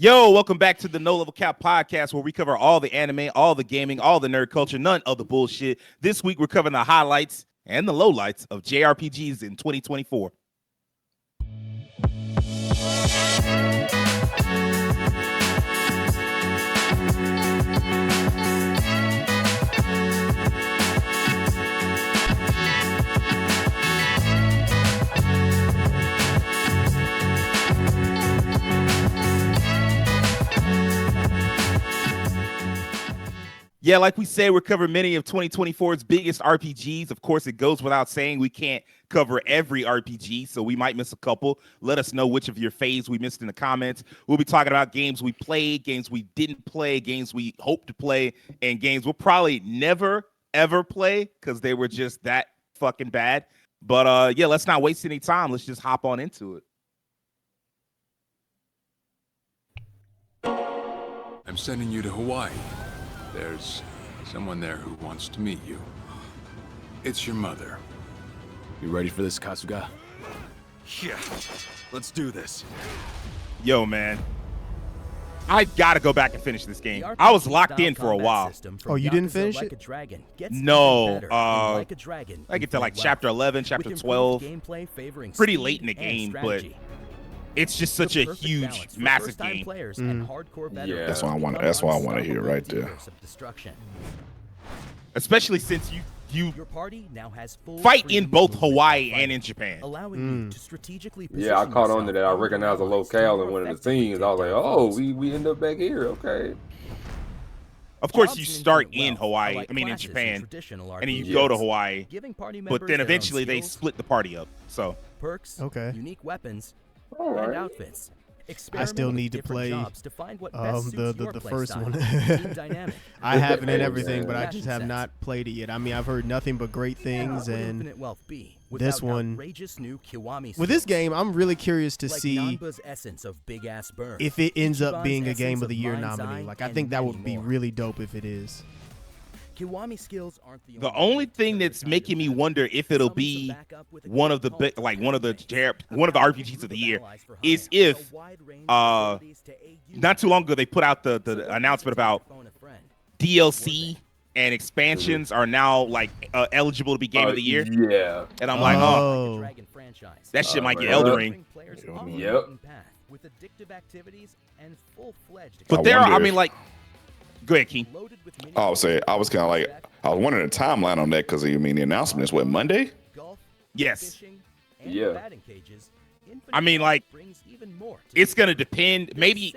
Yo, welcome back to the No Level Cap podcast, where we cover all the anime, all the gaming, all the nerd culture, none of the bullshit. This week, we're covering the highlights and the lowlights of JRPGs in 2024. Yeah, like we said, we're covering many of 2024's biggest RPGs. Of course, it goes without saying we can't cover every RPG, so we might miss a couple. Let us know which of your faves we missed in the comments. We'll be talking about games we played, games we didn't play, games we hope to play, and games we'll probably never, ever play because they were just that fucking bad. But yeah, let's not waste any time. Let's just hop on into it. I'm sending you to Hawaii. There's someone there who wants to meet you. It's your mother. You ready for this, Kasuga? Yeah, let's do this. Yo, man. I gotta go back and finish this game. I was locked in for a while. Oh, you didn't finish it? No. I get to like chapter 11, chapter 12. Pretty late in the game, but it's just such a huge, massive game. Yeah, That's why I want to hear right there. Especially since you fight in both Hawaii and in Japan. yeah, I caught on to that. I recognized a locale in one of the scenes. I was like, oh, we end up back here. Okay. Of course, you start in Hawaii, in Japan, and then you go to Hawaii, but then eventually they split the party up, so. Okay. Unique weapons, All right. outfits. I still need to play the first one. I I haven't and everything, but I just have not played it yet. I mean, I've heard nothing but great things, and this one, with this game, I'm really curious to see if it ends up being a Game of the Year nominee. Like, I think that would be really dope if it is. The only thing that's making me wonder if it'll be one of the RPGs of the year is if not too long ago they put out the announcement about DLC and expansions are now like eligible to be Game of the Year. Yeah. And I'm like, oh, that shit might get Elden Ring. Yep. But there are, I mean, like, go ahead, King. I was kind of like, I was wondering the timeline on that because the announcement is what, Monday? Yes. Yeah. I mean, like, it's gonna depend. Maybe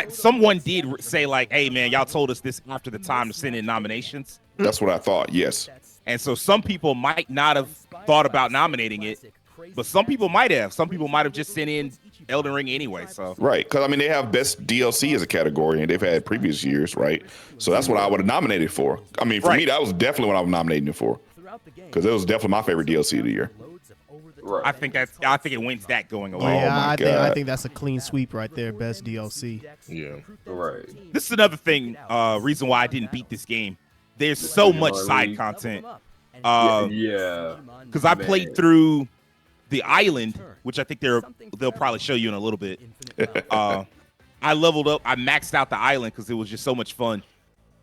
someone did say like, hey man, y'all told us this after the time to send in nominations. That's what I thought. Yes. And so some people might not have thought about nominating it, but some people might have. Some people might have just sent in Elden Ring anyway. So Right, because I mean they have best DLC as a category, and they've had previous years, right? So that's what I would have nominated for. I mean, for me, that was definitely what I was nominating it for, because it was definitely my favorite DLC of the year. Right. I think it wins that going away. Yeah, I God. think that's a clean sweep right there. Best DLC. Yeah. Right. This is another thing, reason why I didn't beat this game. There's so much side content. Yeah. Because I played through the island, which I think they'll probably show you in a little bit. I leveled up. I maxed out the island because it was just so much fun.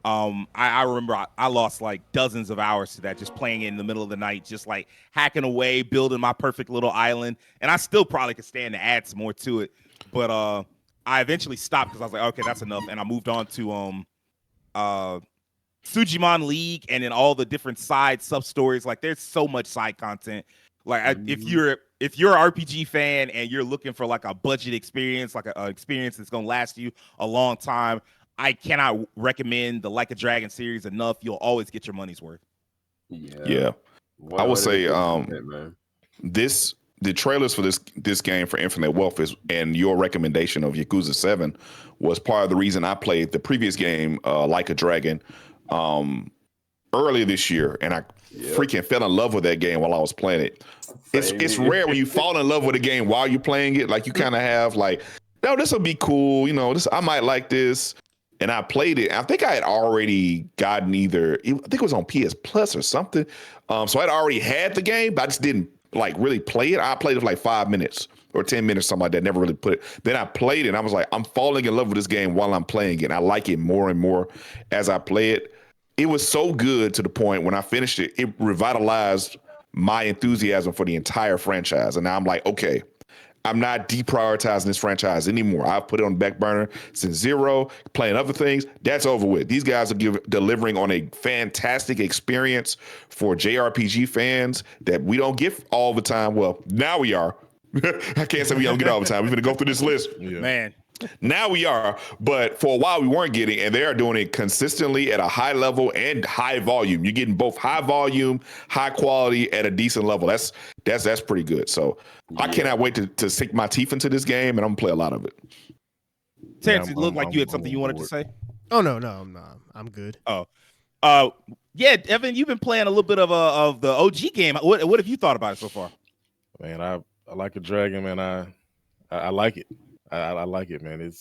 I remember I lost like dozens of hours to that, just playing it in the middle of the night, just like hacking away, building my perfect little island. And I still probably could stand to add some more to it. But I eventually stopped because I was like, okay, that's enough. And I moved on to Sujimon League and then all the different side sub stories. Like there's so much side content. Like if you're an RPG fan and you're looking for like a budget experience, like a experience that's gonna last you a long time, I cannot recommend the Like a Dragon series enough. You'll always get your money's worth. Yeah. I would say the trailers for this game for Infinite Wealth and your recommendation of Yakuza 7 was part of the reason I played the previous game, Like a Dragon, earlier this year, and I freaking fell in love with that game while I was playing it. It's rare when you fall in love with a game while you're playing it. Like you kind of have like, no, this will be cool. You know, I might like this. And I played it. I think I had already gotten I think it was on PS Plus or something. So I'd already had the game, but I just didn't like really play it. I played it for like 5 minutes or 10 minutes, something like that. Never really put it. Then I played it, and I was like, I'm falling in love with this game while I'm playing it. And I like it more and more as I play it. It was so good to the point when I finished it, it revitalized my enthusiasm for the entire franchise. And now I'm like, okay, I'm not deprioritizing this franchise anymore. I've put it on the back burner since Zero, playing other things. That's over with. These guys are delivering on a fantastic experience for JRPG fans that we don't get all the time. Well, now we are. I can't say we don't get all the time. We're going to go through this list. Yeah. Man. Now we are, but for a while we weren't getting, and they are doing it consistently at a high level and high volume. You're getting both high volume, high quality at a decent level. That's pretty good. So I cannot wait to sink my teeth into this game, and I'm gonna play a lot of it. Terrence, it looked like you had something you wanted to say. Oh no, I'm not. I'm good. Oh, yeah, Evan, you've been playing a little bit of the OG game. What have you thought about it so far? Man, I like a dragon, man. I like it. I like it, man.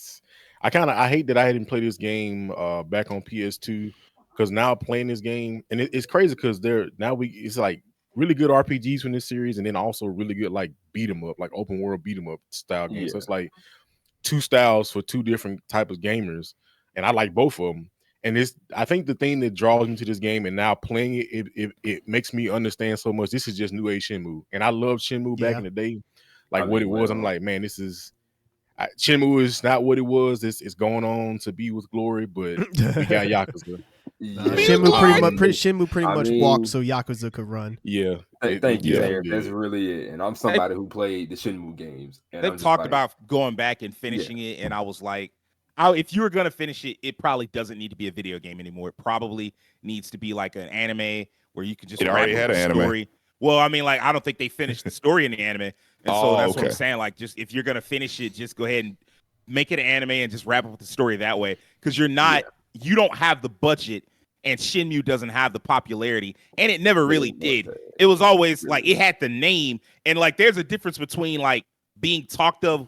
I hate that I didn't play this game back on PS2, because now playing this game, and it's crazy because it's like really good RPGs from this series, and then also really good like beat 'em up, like open world beat 'em up style games. So it's like two styles for two different types of gamers, and I like both of them. And I think the thing that draws me to this game, and now playing it makes me understand so much. This is just new age Shenmue, and I loved Shenmue back in the day, like what it was. I'm like, man, this is. Shenmue is not what it was. It's going on to be with glory, but we got Yakuza. Shenmue pretty much walked so Yakuza could run. Yeah. Thank you, Eric. That's really it. And I'm somebody who played the Shenmue games. And they've talked about going back and finishing it, and I was like, if you were going to finish it, it probably doesn't need to be a video game anymore. It probably needs to be like an anime where you can just. It already had an story. Anime. Well, I mean, like, I don't think they finished the story in the anime. And so that's what I'm saying. Like, just if you're going to finish it, just go ahead and make it an anime and just wrap up with the story that way. Because you don't have the budget, and Shenmue doesn't have the popularity. And it never really did. It was always like, it had the name. And like, there's a difference between like being talked of,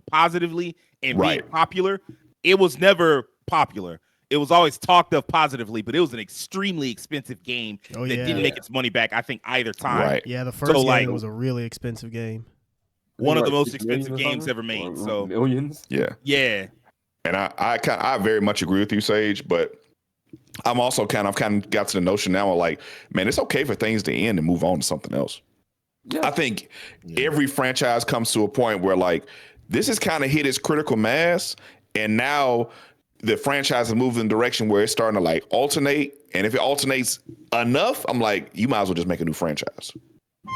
positively and being popular. It was never popular. It was always talked of positively, but it was an extremely expensive game that didn't make its money back, I think, either time. Right. Yeah, the first game was a really expensive game. One of the most expensive games ever made. So millions. Yeah. Yeah. And I very much agree with you, Sage, but I'm also kind of got to the notion now of like, man, it's okay for things to end and move on to something else. Yeah. I think every franchise comes to a point where like this has kind of hit its critical mass, and now the franchise is moving in a direction where it's starting to like alternate. And if it alternates enough, I'm like, you might as well just make a new franchise.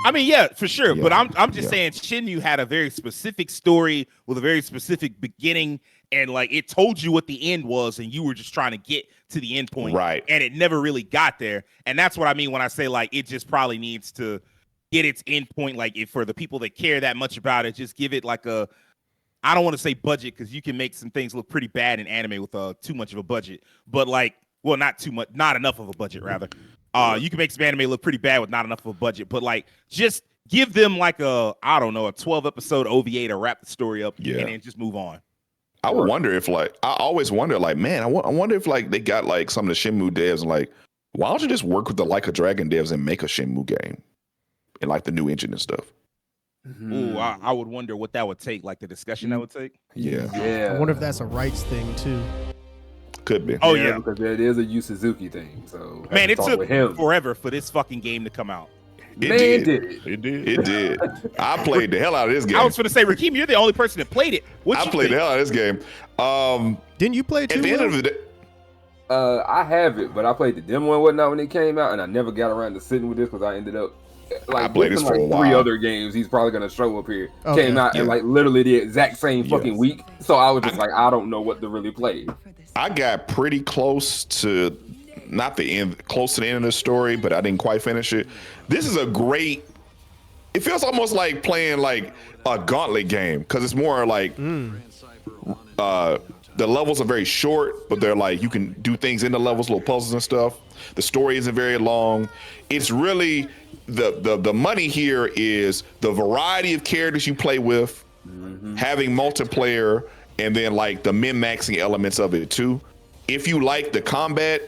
I mean, yeah, for sure. Yeah. But I'm just saying Shenmue had a very specific story with a very specific beginning. And like, it told you what the end was, and you were just trying to get to the end point. Right. And it never really got there. And that's what I mean when I say like, it just probably needs to get its end point. Like, if for the people that care that much about it, just give it like I don't want to say budget, because you can make some things look pretty bad in anime with too much of a budget, but like, well, not too much, not enough of a budget rather. You can make some anime look pretty bad with not enough of a budget, but like, just give them like a 12 episode OVA to wrap the story up, and then just move on. I would wonder if like, I always wonder like, man, I wonder if like they got like some of the Shenmue devs and like, why don't you just work with the Like a Dragon devs and make a Shenmue game and like the new engine and stuff? Ooh, I would wonder what that would take, like the discussion that would take. Yeah. I wonder if that's a rights thing too. Could be. Oh yeah, because it is a Yu Suzuki thing. So man, it took forever for this fucking game to come out. It did. I played the hell out of this game. I was going to say, Rakeem, you're the only person that played it. I played the hell out of this game. Didn't you play it too? At the end of the day, I have it, but I played the demo and whatnot when it came out, and I never got around to sitting with this because I ended up like I played this for a while. 3 other games he's probably gonna show up here. Came out and like literally the exact same fucking week. So I was just like, I don't know what to really play. I got pretty close to not the end, close to the end of the story, but I didn't quite finish it. This is a great. It feels almost like playing like a gauntlet game because it's more like the levels are very short, but they're like you can do things in the levels, little puzzles and stuff. The story isn't very long. It's really the money here is the variety of characters you play with, having multiplayer, and then like the min-maxing elements of it too. If you like the combat,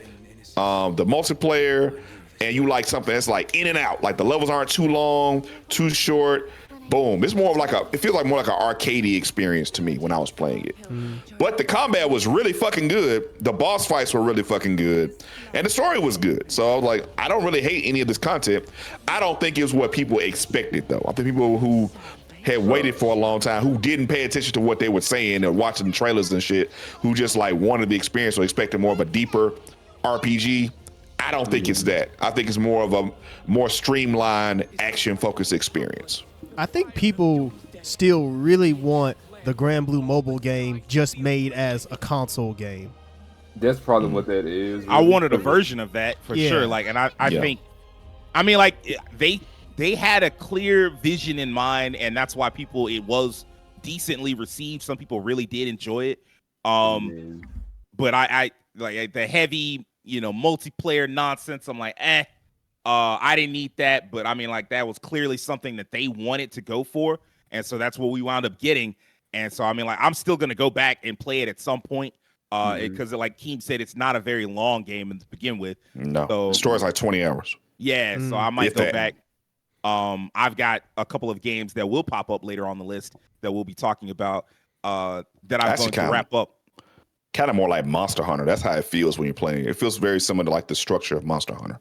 the multiplayer, and you like something that's like in and out, like the levels aren't too long, too short, boom. It's more of like it feels like more like an arcadey experience to me when I was playing it. But the combat was really fucking good. The boss fights were really fucking good. And the story was good. So I was like, I don't really hate any of this content. I don't think it was what people expected though. I think people who had waited for a long time, who didn't pay attention to what they were saying or watching the trailers and shit, who just like wanted the experience or expected more of a deeper RPG. I don't think it's that. I think it's more of a more streamlined, action-focused experience. I think people still really want the Granblue mobile game just made as a console game. That's probably what that is. I wanted a version of that for sure. Like, and I think, I mean, like they had a clear vision in mind, and that's why it was decently received. Some people really did enjoy it. But I like the heavy, multiplayer nonsense. I'm like, I didn't need that. But I mean, like that was clearly something that they wanted to go for. And so that's what we wound up getting. And so, I mean, like, I'm still going to go back and play it at some point. Because like Keem said, it's not a very long game to begin with. No, so, the story's like 20 hours. Yeah. So I might go back. I've got a couple of games that will pop up later on the list that we'll be talking about that I'm going to wrap up. Kind of more like Monster Hunter. That's how it feels when you're playing. It feels very similar to like the structure of Monster Hunter.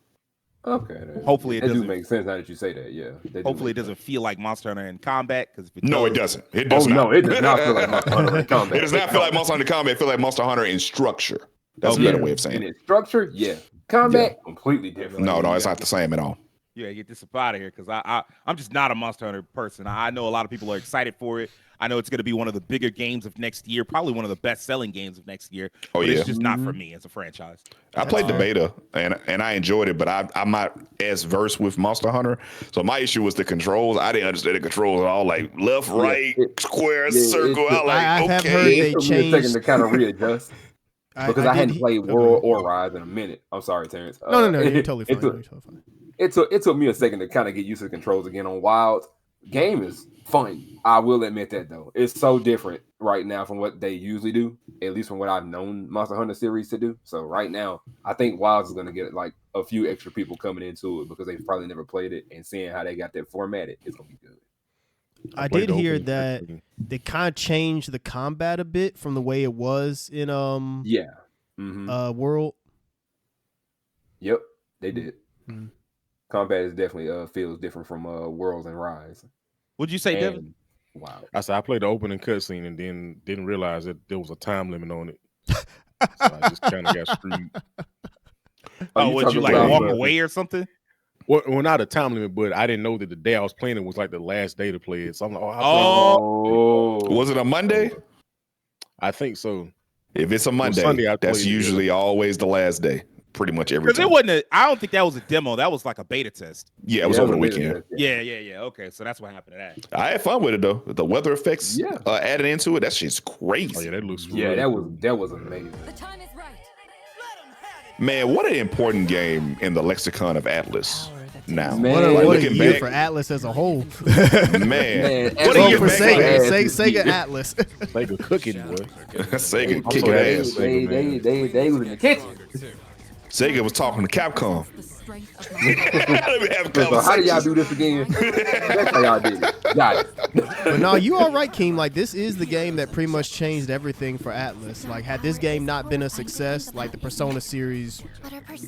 Okay. Hopefully it doesn't make sense now that you say that. Yeah. Hopefully it doesn't feel like Monster Hunter in combat. No, it doesn't. It does not. No, it does not feel like Monster Hunter in combat. It does not feel like Monster Hunter in combat. It feels like Monster Hunter in structure. That's a better way of saying it. In its structure, yeah. Combat, completely different. No, it's not the same at all. Yeah, get this up out of here because I'm just not a Monster Hunter person. I know a lot of people are excited for it. I know it's going to be one of the bigger games of next year, probably one of the best-selling games of next year. But it's just not for me as a franchise. I played the beta and I enjoyed it, but I'm not as versed with Monster Hunter. So my issue was the controls. I didn't understand the controls at all, like left, right, square, circle. I have heard they changed. It took me a second to kind of readjust. Because I hadn't played World or Rise in a minute. I'm sorry, Terrence. No, you're totally fine. It took me a second to kind of get used to the controls again on Wild. Game is fun. I will admit that though. It's so different right now from what they usually do, at least from what I've known Monster Hunter series to do. So right now, I think Wild is going to get like a few extra people coming into it because they've probably never played it, and seeing how they got that formatted, it's going to be good. I did hear that they kind of changed the combat a bit from the way it was in World. Yep, they did. Combat is definitely feels different from Worlds and Rise. What'd you say, Devin? Wow. I said I played the opening cutscene and then didn't realize that there was a time limit on it. So I just kind of got screwed. Would you like walk away or something? Well, not a time limit, but I didn't know that the day I was playing it was like the last day to play it. So I'm like, was it a Monday? I think so. If it's a Monday, that's usually always the last day. Pretty much every time. I don't think that was a demo. That was like a beta test. Yeah, it was over the weekend. Yeah. Okay, so that's what happened to that. I had fun with it though. The weather effects added into it. That shit's crazy. Oh, yeah, that looks. Yeah, that was amazing. The time is right. Man, what an important game in the lexicon of Atlas. Now, man, what a year for Atlas as a whole. man, what a year for SaGa Atlas. SaGa cooking, boy. SaGa kicking ass. They was in the kitchen. SaGa was talking to Capcom. So how do y'all do this again? That's how y'all did it. Got it. But no, you all right, Keem. Like, this is the game that pretty much changed everything for Atlas. Like, had this game not been a success, like the Persona series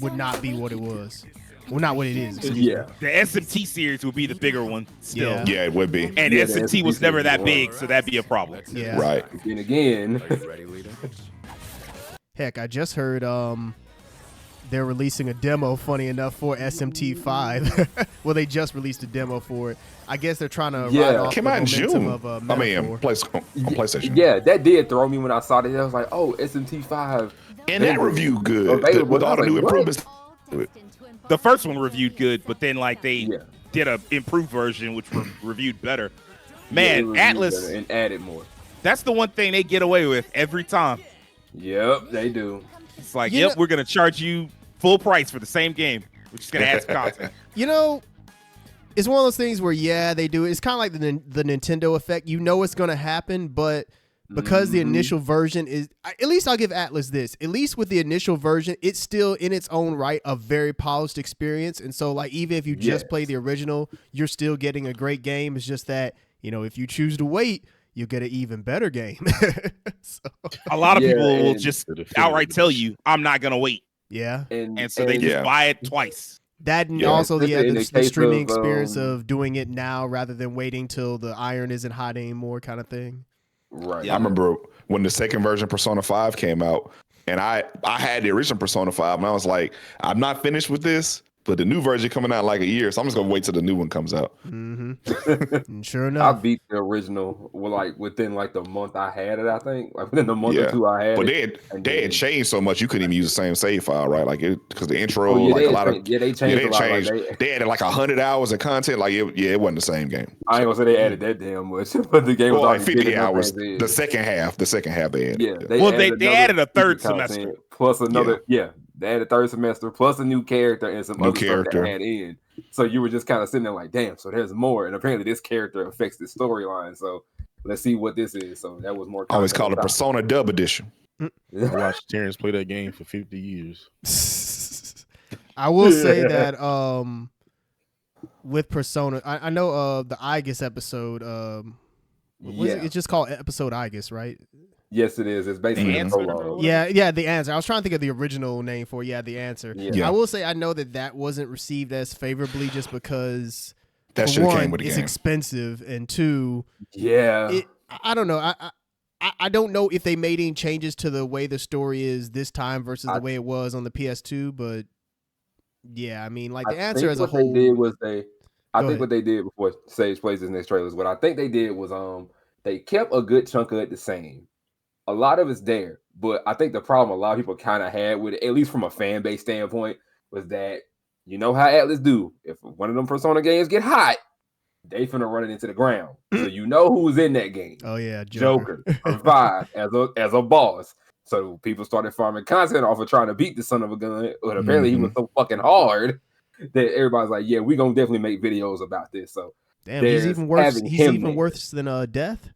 would not be what it was. Well, not what it is. Yeah. The SMT series would be the bigger one still. Yeah, it would be. And SMT was never that big, so that'd be a problem. Yeah. Right. And again. Heck, I just heard they're releasing a demo, funny enough, for SMT 5. Well, they just released a demo for it. I guess they're trying to ride off came the out in momentum June. of on PlayStation. Yeah, that did throw me when I saw that. I was like, oh, SMT 5. And that reviewed good. With all the new improvements. The first one reviewed good, but then like they did a improved version which reviewed better. Man, Atlas and added more. That's the one thing they get away with every time. Yep, they do. It's like, we're gonna charge you full price for the same game. We're just gonna add some content. You know, it's one of those things where they do it. It's kind of like the Nintendo effect. You know it's gonna happen, but because the initial version is, at least I'll give Atlas this, at least with the initial version, it's still in its own right a very polished experience. And so like, even if you just play the original, you're still getting a great game. It's just that if you choose to wait, you'll get an even better game. So, a lot of people will just outright tell you, I'm not going to wait. Yeah. And so they just buy it twice. That and also the streaming experience of doing it now rather than waiting till the iron isn't hot anymore kind of thing. Right. I remember when the second version of Persona 5 came out, and I had the original Persona 5, and I was like, I'm not finished with this, but the new version coming out in like a year, so I'm just gonna wait till the new one comes out. Mm-hmm. Sure enough, I beat the original within like the month I had it. I think like within the month or two I had it. But they had changed so much you couldn't even use the same save file, right? Like because the intro, they changed. They added like 100 hours of content. Like it wasn't the same game. I ain't gonna say they added that damn much, but the game was like already 50 hours. The second half they added. Yeah, they added a third semester plus another. Yeah. They had a third semester plus a new character and some other stuff to add in. So you were just kind of sitting there like, damn, so there's more. And apparently this character affects the storyline. So let's see what this is. So that was more. I always call it Persona Dub Edition. I watched Terrence play that game for 50 years. I will say that with Persona, I know the Aegis episode. It's just called episode Aegis, right? Yes, it is. It's basically the prologue. Yeah, the answer. I was trying to think of the original name for the answer. Yeah. I will say I know that wasn't received as favorably just because that should have came with the it's game. Expensive, and two, I don't know. I don't know if they made any changes to the way the story is this time versus the way it was on the PS2, but yeah, I mean, like the answer as a whole. I think what they did before Sage plays his next trailers, what I think they did was they kept a good chunk of it the same. A lot of it's there, but I think the problem a lot of people kind of had with it, at least from a fan base standpoint, was that you know how Atlas do. If one of them Persona games get hot, they finna run it into the ground. So you know who's in that game. Oh yeah, Joker survived as a boss. So people started farming content off of trying to beat the son of a gun, but apparently he was so fucking hard that everybody's like, yeah, we're gonna definitely make videos about this. So damn, he's even worse. He's even worse than Death.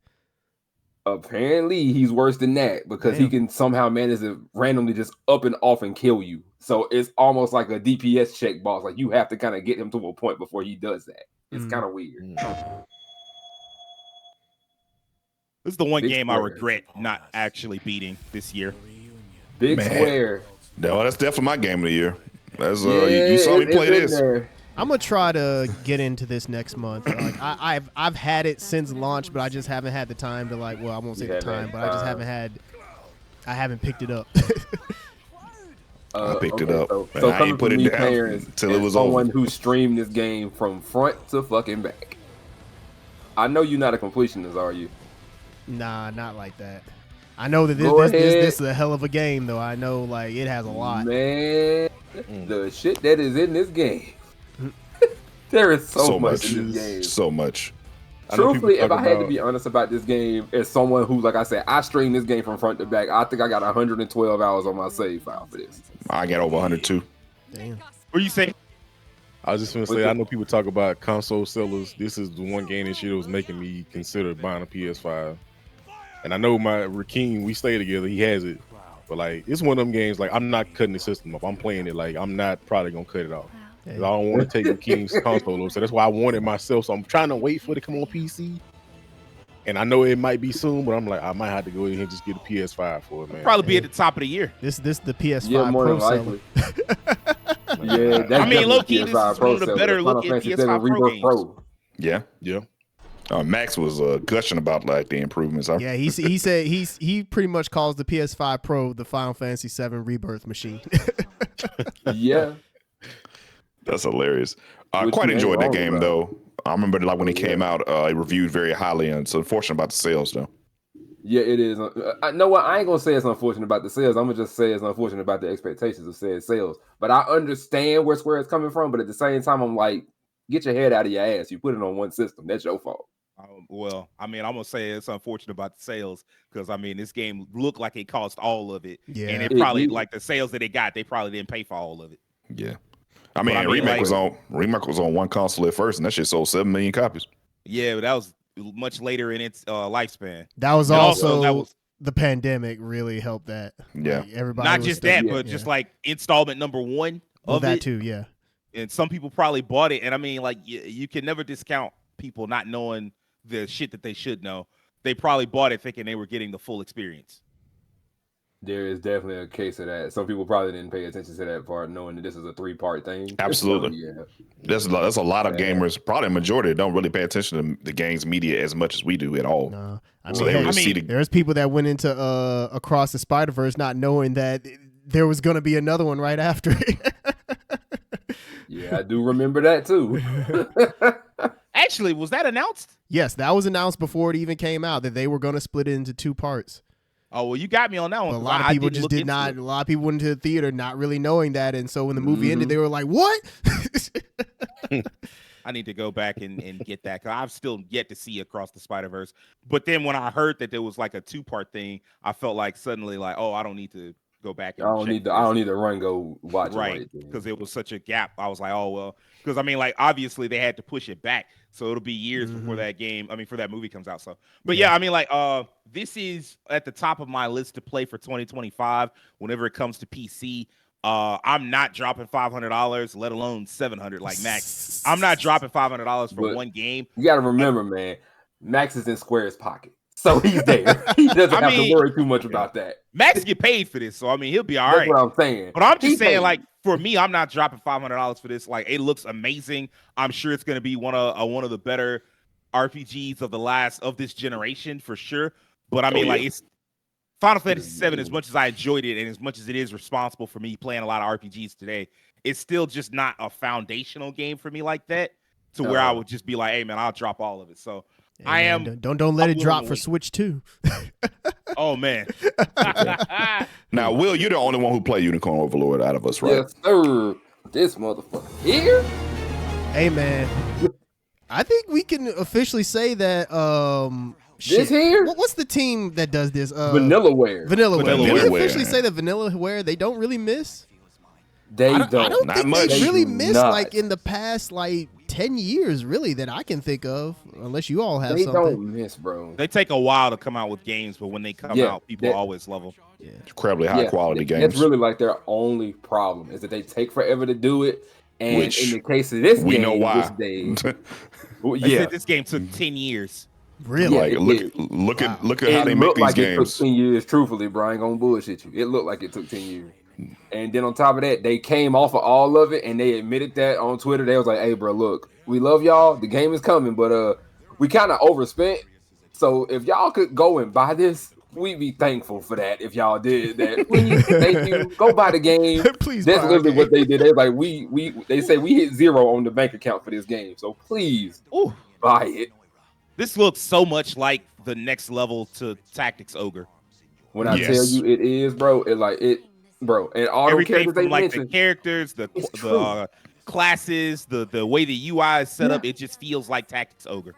Apparently he's worse than that because he can somehow manage to randomly just up and off and kill you. So it's almost like a DPS check boss. Like you have to kind of get him to a point before he does that. It's kind of weird. This is the one game I regret not actually beating this year. Big Square. No, that's definitely my game of the year. That's you saw me play this. I'm gonna try to get into this next month. Like I've had it since launch, but I just haven't had the time to I won't say the time, but I just I haven't picked it up. I picked it up. So I ain't put it down until it was someone over. who streamed this game from front to fucking back. I know you're not a completionist, are you? Nah, not like that. I know that this is a hell of a game, though. I know it has a lot. Man, the shit that is in this game. There is so much in this game. So much. Truthfully, if I had to be honest about this game, as someone who, like I said, I streamed this game from front to back, I think I got 112 hours on my save file for this. I got over 102. Damn. What you say? I was just going to say, I know people talk about console sellers. This is the one game this year that was making me consider buying a PS5. And I know my Rakeem, we stay together. He has it. But, it's one of them games, I'm not cutting the system up. I'm playing it. I'm not probably going to cut it off. I don't want to take Rakim's console over. So that's why I want it myself. So I'm trying to wait for it to come on PC. And I know it might be soon, but I'm I might have to go ahead and just get a PS5 for it, man. Probably be at the top of the year. This the PS5 Pro seller. Yeah, low-key, this is one of the better looking PS5 Pro games. Pro. Yeah. Max was gushing about the improvements. Yeah, he said he pretty much calls the PS5 Pro the Final Fantasy VII Rebirth machine. Yeah. That's hilarious. I quite enjoyed that game, though. I remember when it came out, it reviewed very highly, and it's unfortunate about the sales, though. Yeah, it is. I know what? I ain't going to say it's unfortunate about the sales. I'm going to just say it's unfortunate about the expectations of said sales. But I understand where Square is coming from, but at the same time, I'm like, get your head out of your ass. You put it on one system. That's your fault. Well, I'm going to say it's unfortunate about the sales because, this game looked like it cost all of it. Yeah. And it probably, the sales that it got, they probably didn't pay for all of it. Yeah. Remake was on one console at first, and that shit sold 7 million copies. Yeah, but that was much later in its lifespan. That was also the pandemic really helped that. Yeah, everybody. Not just that, but just installment number one of that it too. Yeah, and some people probably bought it, and you can never discount people not knowing the shit that they should know. They probably bought it thinking they were getting the full experience. There is definitely a case of that. Some people probably didn't pay attention to that part, knowing that this is a 3-part thing. Absolutely. So, yeah. There's a lot of gamers, probably a majority, that don't really pay attention to the game's media as much as we do at all. No. There's people that went into Across the Spider-Verse not knowing that there was going to be another one right after it. Yeah, I do remember that too. Actually, was that announced? Yes, that was announced before it even came out that they were going to split it into 2 parts. Oh, well, you got me on that one. But a lot of people just did not. A lot of people went into the theater not really knowing that, and so when the movie ended, they were like, "What?" I need to go back and get that, because I've still yet to see Across the Spider-Verse. But then when I heard that there was like a 2-part thing, I felt like suddenly like, oh, I don't need to go back. And I don't need to run go watch it. Right, because it was such a gap. I was like, oh well, because I mean, like obviously they had to push it back, so it'll be years before that game. I mean, for that movie comes out. So, but yeah, I mean, like this is at the top of my list to play for 2025 whenever it comes to PC. I'm not dropping $500, let alone $700 like Max. I'm not dropping $500 for one game. You got to remember, man, Max is in Square's pocket. So he's there. He doesn't have to worry too much about that. Max get paid for this, so I mean he'll be all right. That's what I'm saying. But I'm just saying, like for me, I'm not dropping $500 for this. Like it looks amazing. I'm sure it's going to be one of the better RPGs of this generation for sure. But I mean, like it's Final Fantasy VII. As much as I enjoyed it, and as much as it is responsible for me playing a lot of RPGs today, it's still just not a foundational game for me like that. To where I would just be like, hey man, I'll drop all of it. So. Yeah, I am. Don't let it drop for Switch 2. Oh man. Now, Will, you're the only one who played Unicorn Overlord out of us, right? Yes, sir. This motherfucker here. Hey man, I think we can officially say that. This here. What's the team that does this? Vanillaware. Vanillaware. Can we officially say that Vanillaware they don't really miss? They don't. I don't not think much. they really missed not. like in the past 10 years, really, that I can think of, unless you all have they something. Don't miss, bro. They take a while to come out with games, but when they come out, people always love them. Yeah. Incredibly high quality games. That's really like their only problem is that they take forever to do it. And in the case of this game, we know why. This game took 10 years. Really? Like, look at how they make these like games. It took 10 years. Truthfully, bro, I ain't gonna bullshit you. It looked like it took 10 years. And then on top of that, they came off of all of it and they admitted that on Twitter. They was like, hey, bro, look, we love y'all. The game is coming, but we kind of overspent. So if y'all could go and buy this, we'd be thankful for that if y'all did that. Please, thank you. Go buy the game. Please. That's literally what they did. They like they say we hit 0 on the bank account for this game. So please buy it. This looks so much like the next level to Tactics Ogre. When I tell you it is, bro, bro, and all the characters they like mentioned, the characters, the classes, the way the UI is set up, it just feels like Tactics Ogre.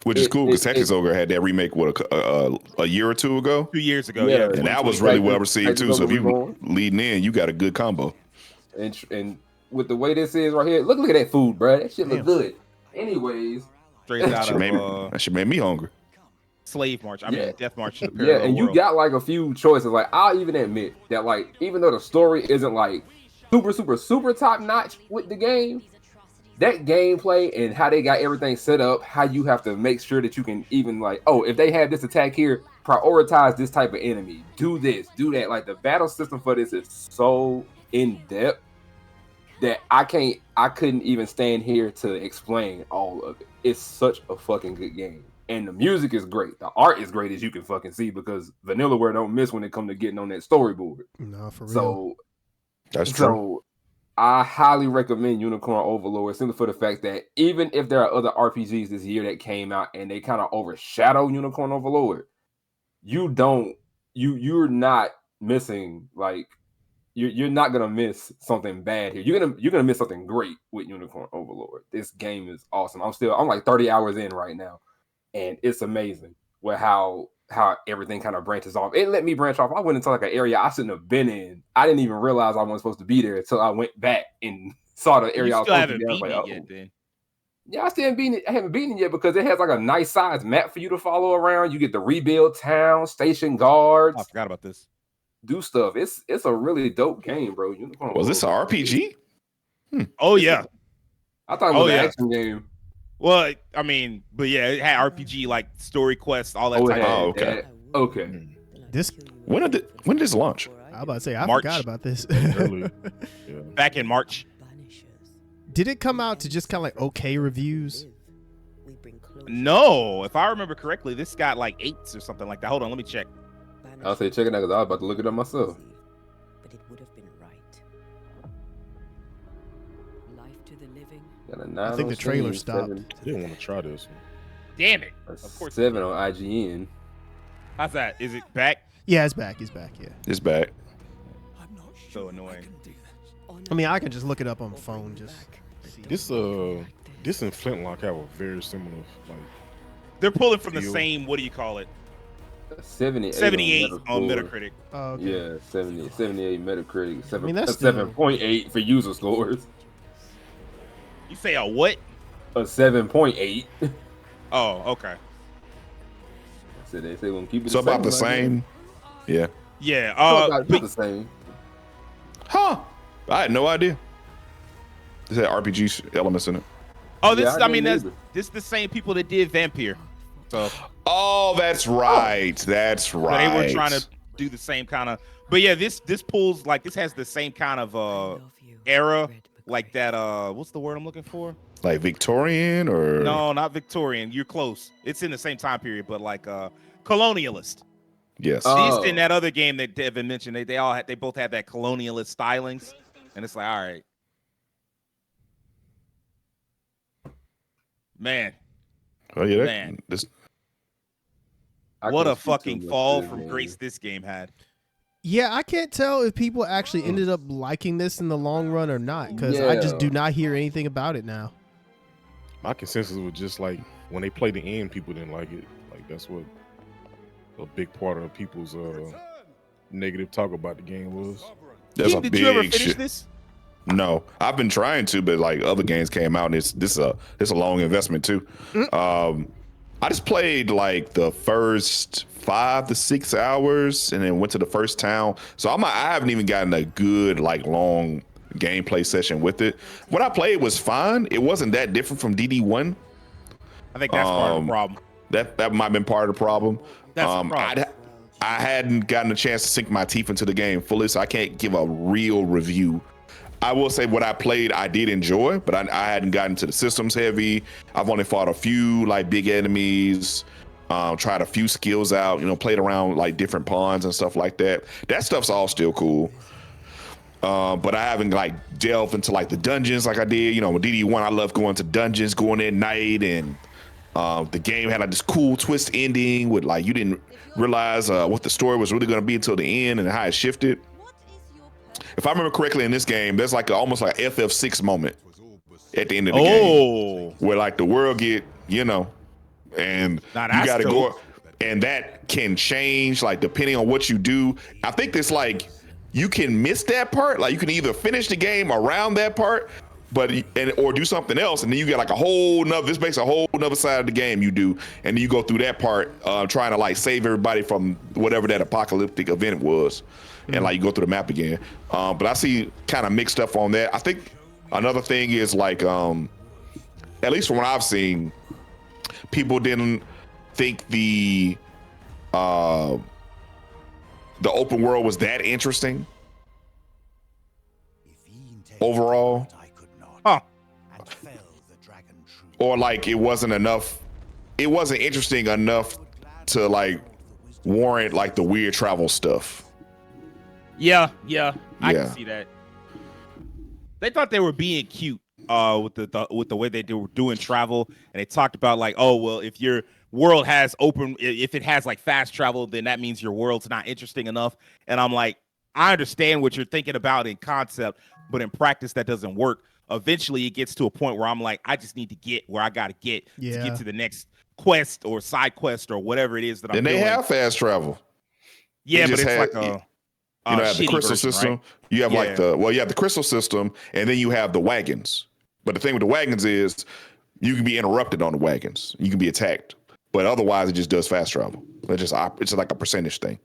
Which is cool because Tactics Ogre had that remake a year or two ago. 2 years ago, yeah. And that was really well received too. So if you leading in, you got a good combo. And with the way this is right here, look at that food, bro. That shit look good. Anyways, straight out of that shit made me hungry. Slave March. I mean, Death March to the Parallel and world. You got like a few choices. Like I'll even admit that, like, even though the story isn't like super top notch with the game, that gameplay and how they got everything set up, how you have to make sure that you can even like, oh, if they have this attack here, prioritize this type of enemy, do this, do that. Like the battle system for this is so in depth that I couldn't even stand here to explain all of it. It's such a fucking good game. And the music is great. The art is great, as you can fucking see, because Vanillaware don't miss when it comes to getting on that storyboard. No, for real. So that's true. I highly recommend Unicorn Overlord simply for the fact that even if there are other RPGs this year that came out and they kind of overshadow Unicorn Overlord, you're not missing, like, you're not gonna miss something bad here. You're gonna miss something great with Unicorn Overlord. This game is awesome. I'm like 30 hours in right now. And it's amazing with how everything kind of branches off. It let me branch off. I went into like an area I shouldn't have been in. I didn't even realize I wasn't supposed to be there until I went back and saw the area I was supposed to be in. Like, yet, then. Yeah, I haven't beaten it yet because it has like a nice size map for you to follow around. You get to rebuild town, station guards. I forgot about this. Do stuff. It's a really dope game, bro. Was this an RPG? Oh yeah. I thought it was an action game. Well, I mean, but yeah, it had RPG like story quests, all that Oh, type it had of. okay. that. Okay. This When did this launch? I was about to say I March. forgot about this. Early. Yeah. Back in March. Did it come out to just kind of like okay reviews? No, if I remember correctly, this got like 8s or something like that. Hold on, let me check. I'll say check it out because I was about to look it up myself. But it would have been right. Life to the living. Got a 9 I think on the trailer Steam, stopped. 7 I didn't want to try this one. Damn it! a Of course. 7 on IGN. How's that? Is it back? Yeah, it's back. It's back. Yeah. It's back. So annoying. I mean, I can just look it up on my phone. Just This and Flintlock have a very similar like. They're pulling from the Feel. same. What do you call it? 78. 78 on Metacritic. Metacritic. oh, okay. Yeah, 78 Metacritic. 7, mean, that's a still- 7.8 for user scores. You say a what? A 7.8. Oh, okay. So they say we're gonna keep it So about the like that. same. Yeah. Yeah. About But the same. Huh. I had no idea. This had RPG elements in it. oh, this. Yeah, I I mean, didn't that's either. this the same people that did Vampire. So Oh, that's right. That's so right. they were trying to do the same kind of. But yeah, this pulls like this has the same kind of era like that. What's the word I'm looking for? Like Victorian or No, not Victorian. You're close. It's in the same time period, but like colonialist. Yes. Oh. These in that other game that Devin mentioned, they both had that colonialist stylings, and it's like, all right, man, Oh yeah. man. This I what couldn't a speak too fucking much fall to it, from man. grace this game had. Yeah, I can't tell if people actually ended up liking this in the long run or not, because I just Yeah. do not hear anything about it now. My consensus was just like when they played the end, people didn't like it. Like that's what a big part of people's negative talk about the game was. That's Keith, a did big you ever finish shit. this? No, I've been trying to, but like other games came out, and it's a long investment too. I just played like the first 5 to 6 hours, and then went to the first town. So I haven't even gotten a good like long gameplay session with it. What I played was fine. It wasn't that different from DD1. I think that's part of the problem. That might have been part of the problem. That's the problem. I hadn't gotten a chance to sink my teeth into the game fully, so I can't give a real review. I will say what I played, I did enjoy, but I hadn't gotten to the systems heavy. I've only fought a few like big enemies, tried a few skills out, played around like different pawns and stuff like that. That stuff's all still cool. But I haven't like delved into like the dungeons like I did. With DD1, I love going to dungeons, going at night, and the game had like this cool twist ending with like you didn't realize what the story was really going to be until the end and how it shifted. If I remember correctly, in this game, there's like almost like an FF6 moment at the end of the game where like the world get, and Now, you that's got to dope. go, and that can change like depending on what you do. I think there's like you can miss that part, like you can either finish the game around that part, or do something else, and then you get like a whole nother. This makes a whole nother side of the game you do, and then you go through that part, trying to like save everybody from whatever that apocalyptic event was. And like you go through the map again, but I see kind of mixed stuff on that. I think another thing is like, at least from what I've seen, people didn't think the open world was that interesting overall, or like it wasn't enough. It wasn't interesting enough to like warrant like the weird travel stuff. Yeah, I Yeah. can see that. They thought they were being cute with the way they were doing travel, and they talked about like, oh well, if your world has if it has like fast travel, then that means your world's not interesting enough. And I'm like, I understand what you're thinking about in concept, but in practice that doesn't work. Eventually, it gets to a point where I'm like, I just need to get where I gotta get to get to the next quest or side quest or whatever it is that I'm And doing. they have fast travel. Yeah, They but just it's had- like a have the shitty crystal version, system. right? You have like Yeah. you have the crystal system, and then you have the wagons. But the thing with the wagons is you can be interrupted on the wagons. You can be attacked, but otherwise it just does fast travel. It's just like a percentage thing.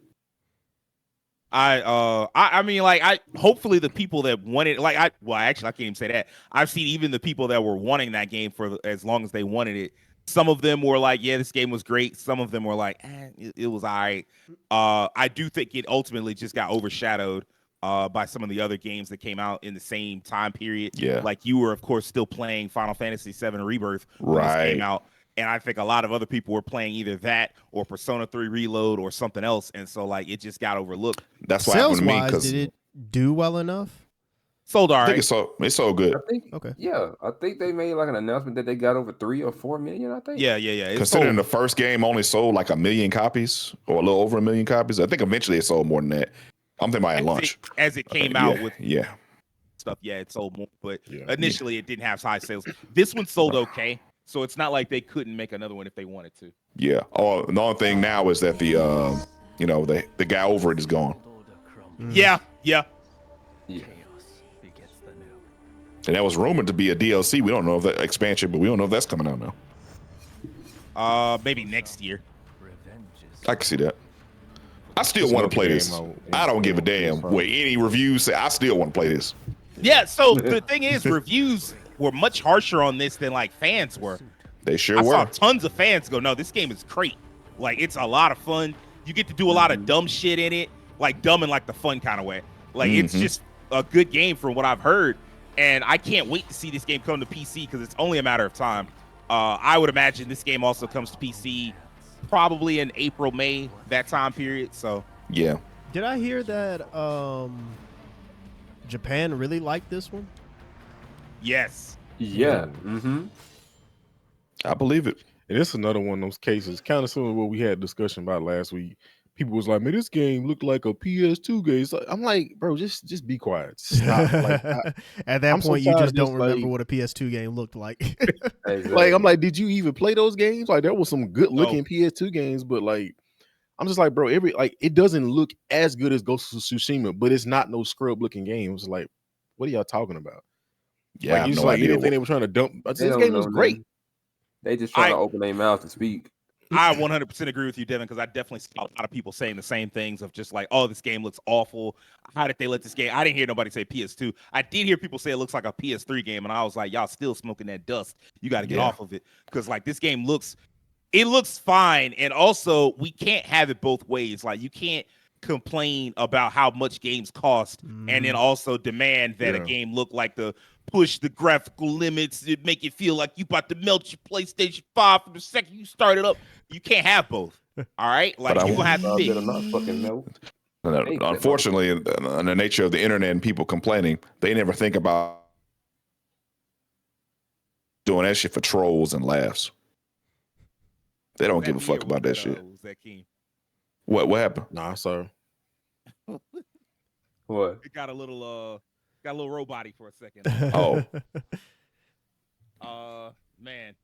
I mean, like, hopefully the people that wanted, like, actually, I can't even say that. I've seen even the people that were wanting that game for as long as they wanted it. Some of them were like, yeah, this game was great. Some of them were like, it was all right. I do think it ultimately just got overshadowed by some of the other games that came out in the same time period. Yeah. Like, you were, of course, still playing Final Fantasy VII Rebirth when this came out. And I think a lot of other people were playing either that or Persona 3 Reload or something else. And so, like, it just got overlooked. That's what happened to me. Did it do well enough? Sold all right. I think it's so good. I think, okay. Yeah, I think they made like an announcement that they got over 3 or 4 million. I think. Yeah. Considering the first game only sold like 1 million copies or a little over 1 million copies, I think eventually it sold more than that. I'm thinking about at launch. As it came out with stuff, it sold more, but initially it didn't have high sales. This one sold okay, so it's not like they couldn't make another one if they wanted to. Yeah. Oh, the only thing now is that the the guy over it is gone. Yeah. And that was rumored to be a DLC. We don't know if that expansion, but we don't know if that's coming out now. Maybe next year. I can see that. I still want to play this. I don't give a damn what any reviews say. I still want to play this. Yeah. So the thing is, reviews were much harsher on this than like fans were. They sure I were. saw tons of fans go, no, this game is great. Like, it's a lot of fun. You get to do a lot of dumb shit in it, like dumb in like the fun kind of way. Like, it's just a good game from what I've heard. And I can't wait to see this game come to PC because it's only a matter of time. I would imagine this game also comes to PC probably in April, May, that time period. So yeah. Did I hear that Japan really liked this one? Yes. Yeah. I believe it. And it's another one of those cases, kind of similar to what we had a discussion about last week. People was like, man, this game looked like a PS2 game. So I'm like, bro, just be quiet. Stop. Like, at that point, you just don't remember what a PS2 game looked like. Like, I'm like, did you even play those games? Like, there was some good looking PS2 games, but like, I'm just like, bro, it doesn't look as good as Ghost of Tsushima, but it's not no scrub looking game. It's like, what are y'all talking about? Yeah, like, it's like anything they were trying to dump. This game was great. They just trying to open their mouth to speak. I 100% agree with you, Devin, because I definitely see a lot of people saying the same things of just like, oh, this game looks awful. How did they let this game? I didn't hear nobody say PS2. I did hear people say it looks like a PS3 game, and I was like, y'all still smoking that dust. You got to get off of it because like this game looks fine, and also we can't have it both ways. Like you can't complain about how much games cost and then also demand that a game look like push the graphical limits and make it feel like you about to melt your PlayStation 5 from the second you start it up. You can't have both. All right? Like you gonna have to pick. Unfortunately, in the nature of the internet and people complaining, they never think about doing that shit for trolls and laughs. They don't give a fuck about that shit. What happened? Nah, sir. What? It got a little robot-y for a second. Man.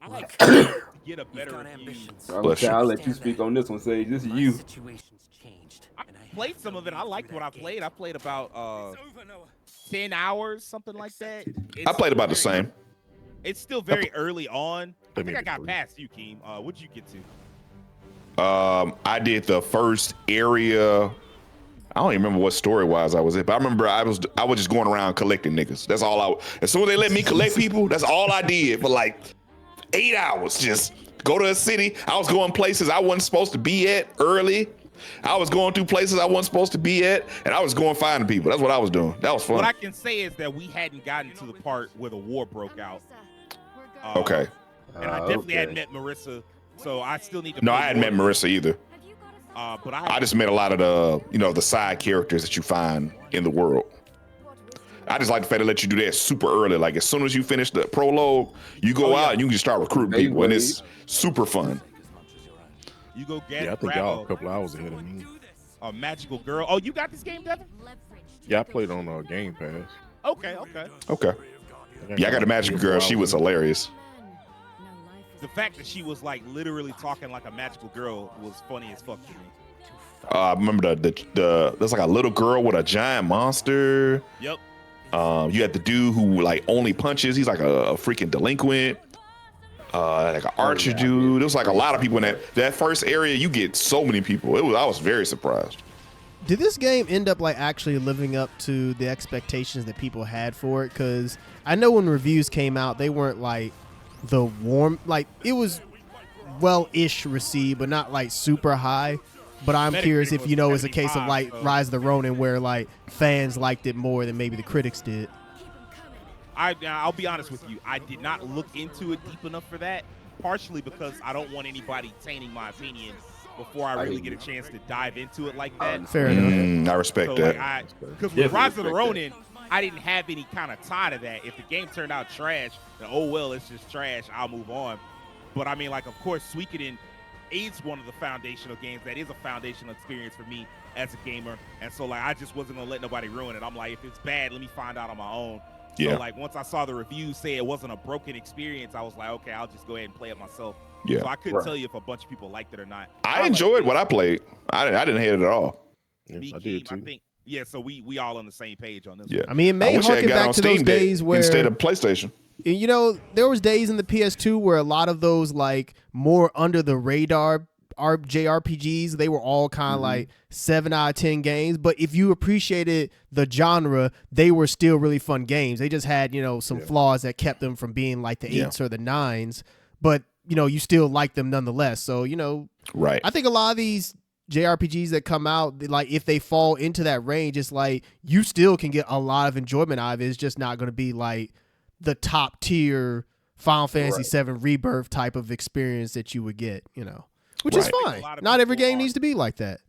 I like to get a better review. I'll let you speak on this one, Sage. This is you. I played some of it. I liked what I played. I played about 10 hours, something like that. I played about the same. It's still very early on. I think I got past you, Keem. What'd you get to? I did the first area. I don't even remember what story-wise I was at, but I remember I was just going around collecting niggas. That's all as soon as they let me collect people, that's all I did for like 8 hours. Just go to a city. I was going places I wasn't supposed to be at early. I was going through places I wasn't supposed to be at, and I was going finding people. That's what I was doing. That was fun. What I can say is that we hadn't gotten to the part where the war broke out. Okay. And I definitely hadn't met Marissa, so I still need to. No, I hadn't met Marissa either. But I just met a lot of the side characters that you find in the world. I just like the fact they let you do that super early. Like as soon as you finish the prologue, you go out and you can start recruiting people, and it's super fun. You go get. Yeah, I think y'all a couple hours ahead of me. A magical girl. Oh, you got this game, Devin? Yeah, I played on Game Pass. Okay. Yeah, I got a magical girl. She was hilarious. The fact that she was like literally talking like a magical girl was funny as fuck to me. I remember there's like a little girl with a giant monster. Yep. You had the dude who like only punches. He's like a freaking delinquent. Like an archer dude. There was like a lot of people in that first area. You get so many people. I was very surprised. Did this game end up like actually living up to the expectations that people had for it? Because I know when reviews came out, they weren't like the warm, like it was well-ish received, but not like super high. But I'm curious if you know it's a case of like Rise of the Ronin, where like fans liked it more than maybe the critics did. I'll be honest with you. I did not look into it deep enough for that, partially because I don't want anybody tainting my opinion before I really get a chance to dive into it like that. Fair enough. I respect that. Because with Rise of the Ronin, I didn't have any kind of tie to that. If the game turned out trash, then oh well, it's just trash. I'll move on. But I mean, like, of course, Suikoden is one of the foundational games. That is a foundational experience for me as a gamer. And so, like, I just wasn't going to let nobody ruin it. I'm like, if it's bad, let me find out on my own. Yeah. So, like, once I saw the reviews say it wasn't a broken experience, I was like, okay, I'll just go ahead and play it myself. Yeah. So I couldn't tell you if a bunch of people liked it or not. I enjoyed what I played. I didn't hate it at all. Me, I did too. I think, yeah, so we all on the same page on this. Yeah. one. I mean, it may harken back to those days where instead of PlayStation. You know, there was days in the PS2 where a lot of those like more under the radar JRPGs, they were all kind of like 7 out of 10 games. But if you appreciated the genre, they were still really fun games. They just had, you know, some flaws that kept them from being like the 8s or the 9s. But, you know, you still like them nonetheless. So, you know, I think a lot of these JRPGs that come out, like if they fall into that range, it's like you still can get a lot of enjoyment out of it. It's just not going to be like the top tier Final Fantasy VII Rebirth type of experience that you would get, you know, which is fine. Not every game needs to be like that.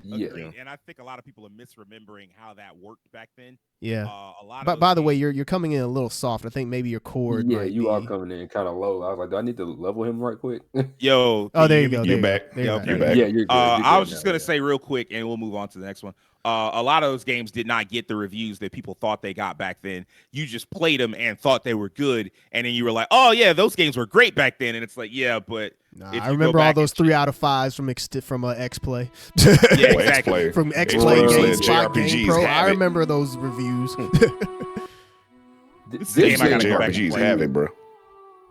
Yeah. And I think a lot of people are misremembering how that worked back then. Yeah. But by the way, you're coming in a little soft. I think maybe your cord. Yeah, you are coming in kind of low. I was like, do I need to level him right quick? Yo. Oh, there you go. You're back. You're back. Yeah, you're good. I was just gonna say real quick, and we'll move on to the next one. A lot of those games did not get the reviews that people thought they got back then. You just played them and thought they were good, and then you were like, "Oh yeah, those games were great back then." And it's like, yeah, but I remember all those 3 out of 5s from X-Play. Yeah, exactly. From X-Play GameSpot, GamePro. I remember those reviews. This game I gotta go back and JRPGs play. have it, bro.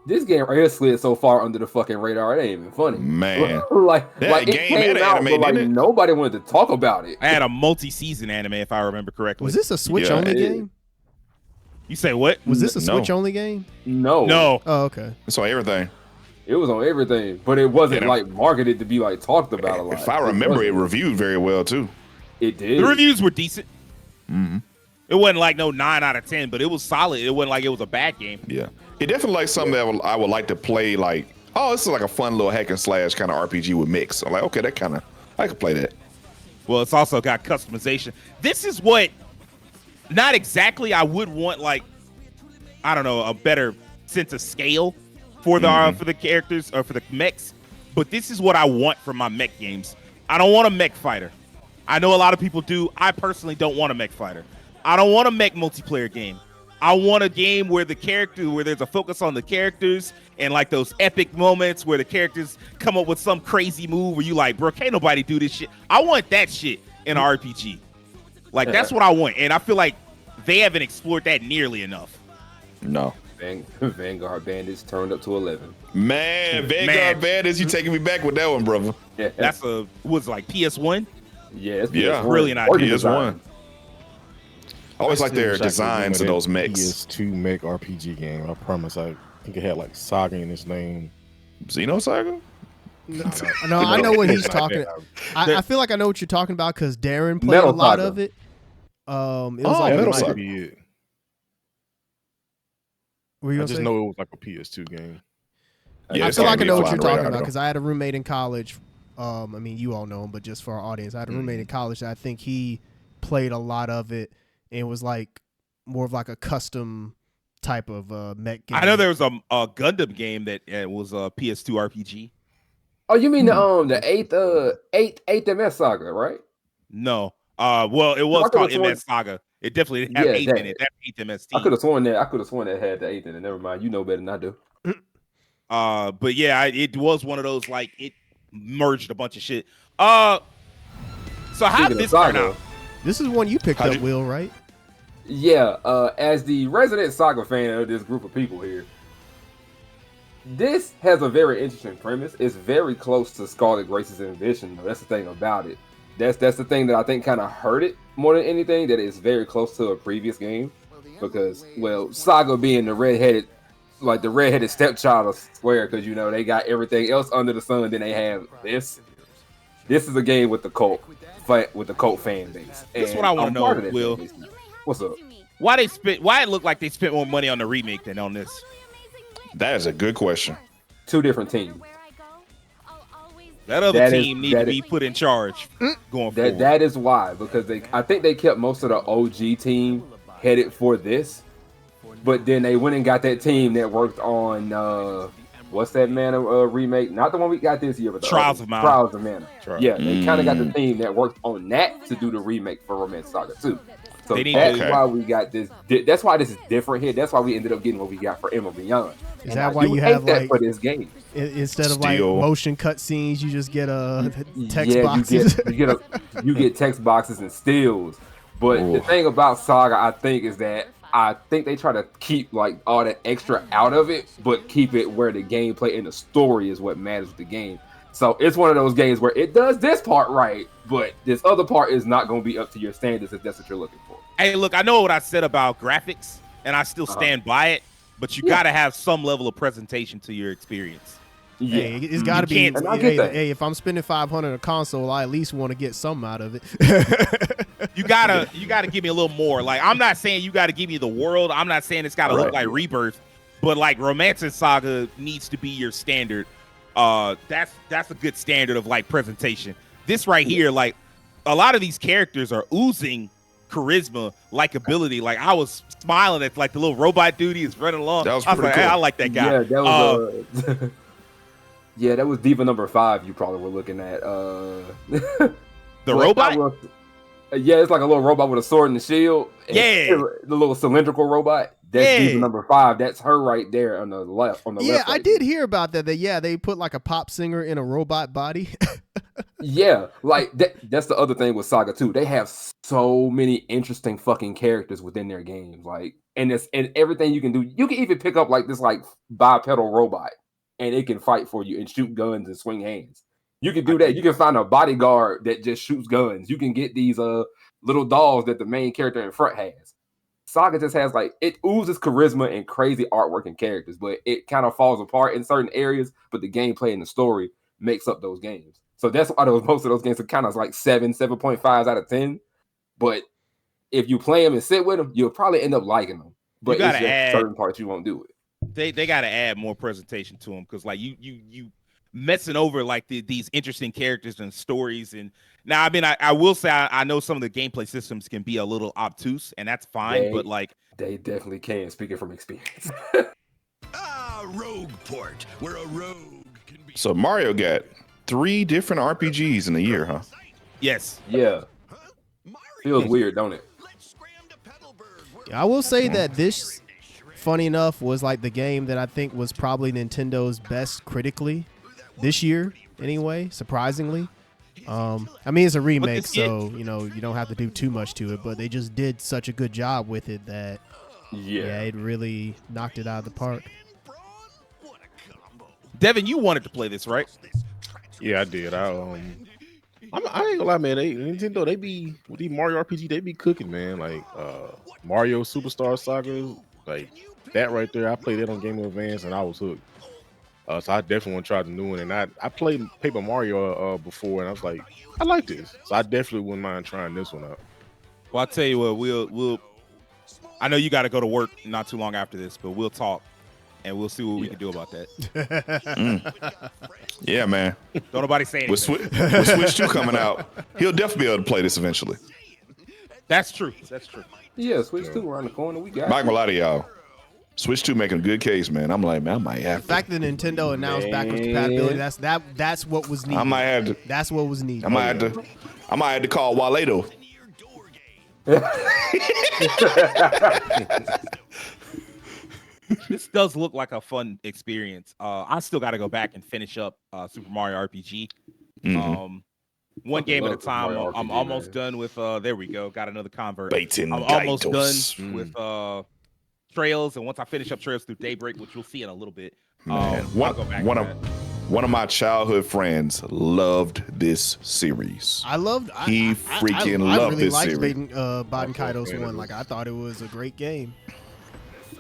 This game right here slid so far under the fucking radar, it ain't even funny. Man. like it game came had an out, anime, but like didn't it? nobody wanted to talk about it. I had a multi-season anime, if I remember correctly. Was this a Switch-only game? You say what? Was this a Switch-only game? No. Oh, okay. It's on everything. It was on everything, but it wasn't like marketed to be like talked about a lot. If I remember, it reviewed very well too. It did. The reviews were decent. It wasn't like no 9 out of 10, but it was solid. It wasn't like it was a bad game. Yeah, it definitely like something that I would like to play. Like, oh, this is like a fun little hack and slash kind of RPG with mix. I'm like, okay, that kind of I could play that. Well, it's also got customization. This is what, not exactly. I would want like, I don't know, a better sense of scale for the characters or for the mechs. But this is what I want from my mech games. I don't want a mech fighter. I know a lot of people do. I personally don't want a mech fighter. I don't want a mech multiplayer game. I want a game where there's a focus on the characters and like those epic moments where the characters come up with some crazy move where you like, bro, can't nobody do this shit. I want that shit in an RPG. Like, that's what I want. And I feel like they haven't explored that nearly enough. No. Vanguard Bandits turned up to 11. Man, Vanguard Bandits, you taking me back with that one, brother. Yeah. That's like PS1? Yeah, it's brilliant idea. PS1. I always like their designs of those mechs. PS2 mech RPG game. I promise. I think it had like SaGa in its name. Xenosaga? No, I know what he's talking about. I feel like I know what you're talking about because Darren played a lot of it. It was like Metal Might Saga. be it. Were you I gonna just say? know it was like a PS2 game. Yeah, I it's feel gotta like I be know what flying you're talking radar, about though. because I had a roommate in college. I mean, you all know him, but just for our audience, I had a roommate in college that I think he played a lot of it, and it was like more of like a custom type of mech game. I know there was a Gundam game that was a PS2 RPG. Oh, you mean the eighth MS Saga, right? No. Well, it was called sworn- MS Saga. It definitely didn't have 8th in it. That 8th MS team. I could have sworn that had the 8th in it. Never mind. You know better than I do. But yeah, it was one of those like it merged a bunch of shit. So how did this turn out? This is one you picked up, Will, right? Yeah. As the resident Saga fan of this group of people here, this has a very interesting premise. It's very close to Scarlet Grace's Ambition, though. That's the thing about it. That's the thing that I think kind of hurt it more than anything. That it's very close to a previous game because, well, SaGa being the redheaded stepchild of Square, because you know they got everything else under the sun. Then they have this. This is a game with the cult fan base. That's what I want to know, Will. What's up? Why it looked like they spent more money on the remake than on this? That is a good question. Two different teams. That other team needs to be put in charge going forward. That is why, because I think they kept most of the OG team headed for this, but then they went and got that team that worked on what's that Mana remake? Not the one we got this year, but the Trials of Mana. Trials of Mana. Yeah, they kind of got the team that worked on that to do the remake for Romance Saga 2. So that's why we got this. That's why this is different here. That's why we ended up getting what we got for Emerald Beyond. Is that why you have that for this game? Instead of like motion cutscenes, you just get text boxes? You get text boxes and stills. But the thing about Saga, I think, is that I think they try to keep like all that extra out of it, but keep it where the gameplay and the story is what matters with the game. So it's one of those games where it does this part right, but this other part is not going to be up to your standards if that's what you're looking for. Hey, look, I know what I said about graphics, and I still stand by it, but you got to have some level of presentation to your experience. Yeah, hey, it's got to be. Hey, if I'm spending $500 on a console, I at least want to get something out of it. You gotta give me a little more. Like, I'm not saying you got to give me the world. I'm not saying it's got to look like Rebirth, but like Romantic Saga needs to be your standard. That's a good standard of like presentation. This right here, like a lot of these characters are oozing charisma, likability. Like I was smiling at like the little robot dude he is running along. That was I was like, cool. hey, I like that guy. Yeah, that was yeah, that was Diva number 5 you probably were looking at. The robot? Yeah, it's like a little robot with a sword and a shield. Yeah. The little cylindrical robot. That's Diva number 5. That's her right there on the left. Yeah, I did hear about that. They put like a pop singer in a robot body. Yeah, like that's the other thing with Saga 2. They have so many interesting fucking characters within their games. Like, and everything you can do. You can even pick up like this like bipedal robot, and it can fight for you and shoot guns and swing hands. You can do that. You can find a bodyguard that just shoots guns. You can get these little dolls that the main character in front has. Saga just has like, it oozes charisma and crazy artwork and characters, but it kind of falls apart in certain areas. But the gameplay and the story makes up those games. So that's why most of those games are kind of like 7.5 out of 10. But if you play them and sit with them, you'll probably end up liking them. But it's just certain parts you won't do it. They got to add more presentation to them, because like you messing over like these interesting characters and stories. And now, I mean, I will say I know some of the gameplay systems can be a little obtuse, and that's fine. But like they definitely can. Speaking from experience. Rogue port, where a rogue can be. So Mario got 3 different RPGs in a year, huh? Yes. Yeah. Feels weird, don't it? I will say that this, funny enough, was like the game that I think was probably Nintendo's best critically this year, anyway, surprisingly. I mean, it's a remake, so you know you don't have to do too much to it, but they just did such a good job with it that it really knocked it out of the park. Devin, you wanted to play this, right? Yeah, I did. I ain't gonna lie, man. Nintendo, they be with these Mario RPG, they be cooking, man. Like Mario Superstar Saga, like that right there. I played that on Game Boy Advance, and I was hooked. So I definitely want to try the new one. And I played Paper Mario before, and I was like, I like this. So I definitely wouldn't mind trying this one out. Well, I'll tell you what, we'll. I know you got to go to work not too long after this, but we'll talk. And we'll see what we can do about that. Yeah, man. Don't nobody say anything. With Switch 2 coming out, he'll definitely be able to play this eventually. That's true. Yeah, Switch 2 around the corner. We got it. Not gonna lie to y'all. Switch 2 making a good case, man. I'm like, man, I might have to. The fact that Nintendo announced backwards compatibility, that's what was needed. I might have to. That's what was needed. I might have to call Wale though. This does look like a fun experience. I still got to go back and finish up Super Mario RPG. One game at a time. I'm almost done with. There we go. Got another convert. Baten, I'm almost done with Trails, and once I finish up Trails through Daybreak, which we'll see in a little bit, I'll go back to that. One of my childhood friends loved this series. I loved. He freaking loved really this liked series. Baten Kaitos 1. Like I thought it was a great game.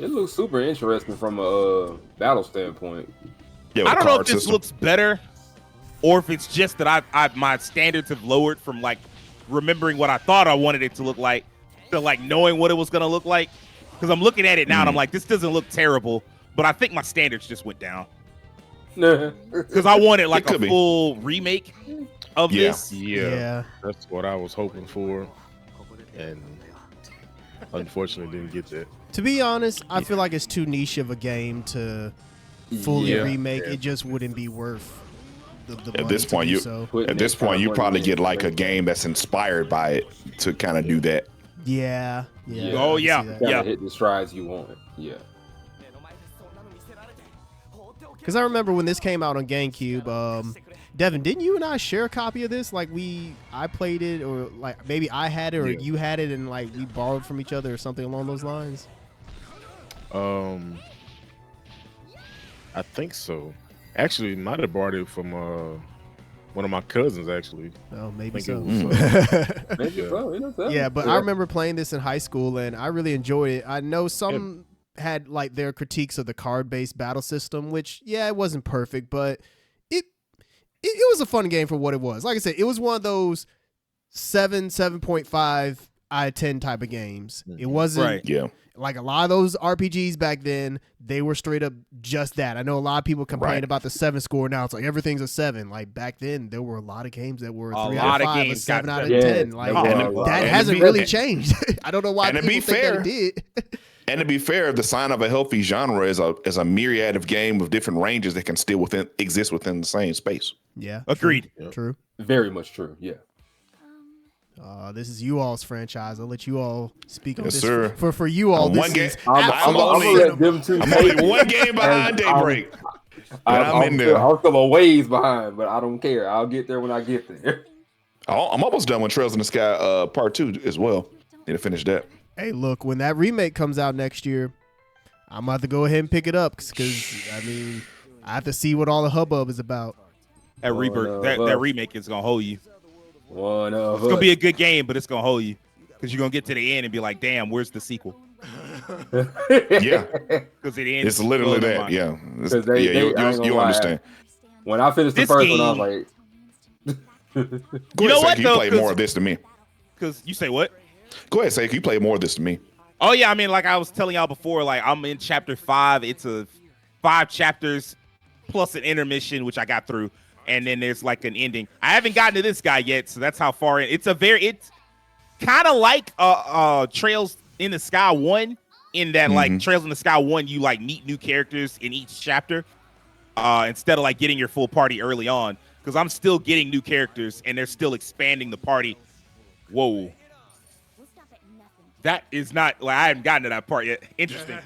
It looks super interesting from a battle standpoint. Yeah, I with don't the know card if this system. looks better or if it's just that I my standards have lowered from like remembering what I thought I wanted it to look like to like knowing what it was going to look like. Because I'm looking at it now and I'm like, this doesn't look terrible, but I think my standards just went down. Because I wanted like a full remake of this. Yeah, that's what I was hoping for, and unfortunately didn't get that. To be honest, I feel like it's too niche of a game to fully remake. It just wouldn't be worth the money At this point, you probably get like a game that's inspired by it to kind of do that. Yeah. Oh yeah. Hit the strides you want. Yeah. Because I remember when this came out on GameCube, Devin, didn't you and I share a copy of this? Like I played it, or like maybe I had it, or you had it, and like we borrowed from each other, or something along those lines. I think so. Actually, might have borrowed it from one of my cousins. Actually, oh, maybe so. Yeah, but I remember playing this in high school, and I really enjoyed it. I know some had like their critiques of the card-based battle system, which it wasn't perfect, but it was a fun game for what it was. Like I said, it was one of those 7.5 out of 10 type of games. It wasn't like a lot of those RPGs back then. They were straight up just that. I know a lot of people complain about the 7 score. Now it's like everything's a 7. Like back then, there were a lot of games that were 3 out of 5, a 7 out of 10. Like that hasn't really changed. I don't know why people think that it did. And to be fair, the sign of a healthy genre is a myriad of game with different ranges that can still exist within the same space. Yeah, agreed. True. Very much true. Yeah. This is you all's franchise. I'll let you all speak on this. Sir. For you all, I'm only one game behind Daybreak. I'm still a ways behind, but I don't care. I'll get there when I get there. I'm almost done with Trails in the Sky Part 2 as well. Need to finish that. Hey, look, when that remake comes out next year, I'm about to go ahead and pick it up because I mean, I have to see what all the hubbub is about. That Rebirth, that remake is gonna hold you. It's gonna be a good game, but it's gonna hold you because you're gonna get to the end and be like, "Damn, where's the sequel?" Yeah, because it ends. It's literally that. Yeah, you understand. When I finished the first one, I was like, "You know what? You play more of this than me." Because you say what? Go ahead, say you play more of this than me. Oh yeah, I mean, like I was telling y'all before, like I'm in chapter 5. It's a 5 chapters plus an intermission, which I got through, and then there's like an ending. I haven't gotten to this guy yet, so that's how far in. It's kind of like Trails in the Sky 1, in that like Trails in the Sky 1, you like meet new characters in each chapter, instead of like getting your full party early on. Because I'm still getting new characters, and they're still expanding the party. Whoa. That is not like I haven't gotten to that part yet. Interesting.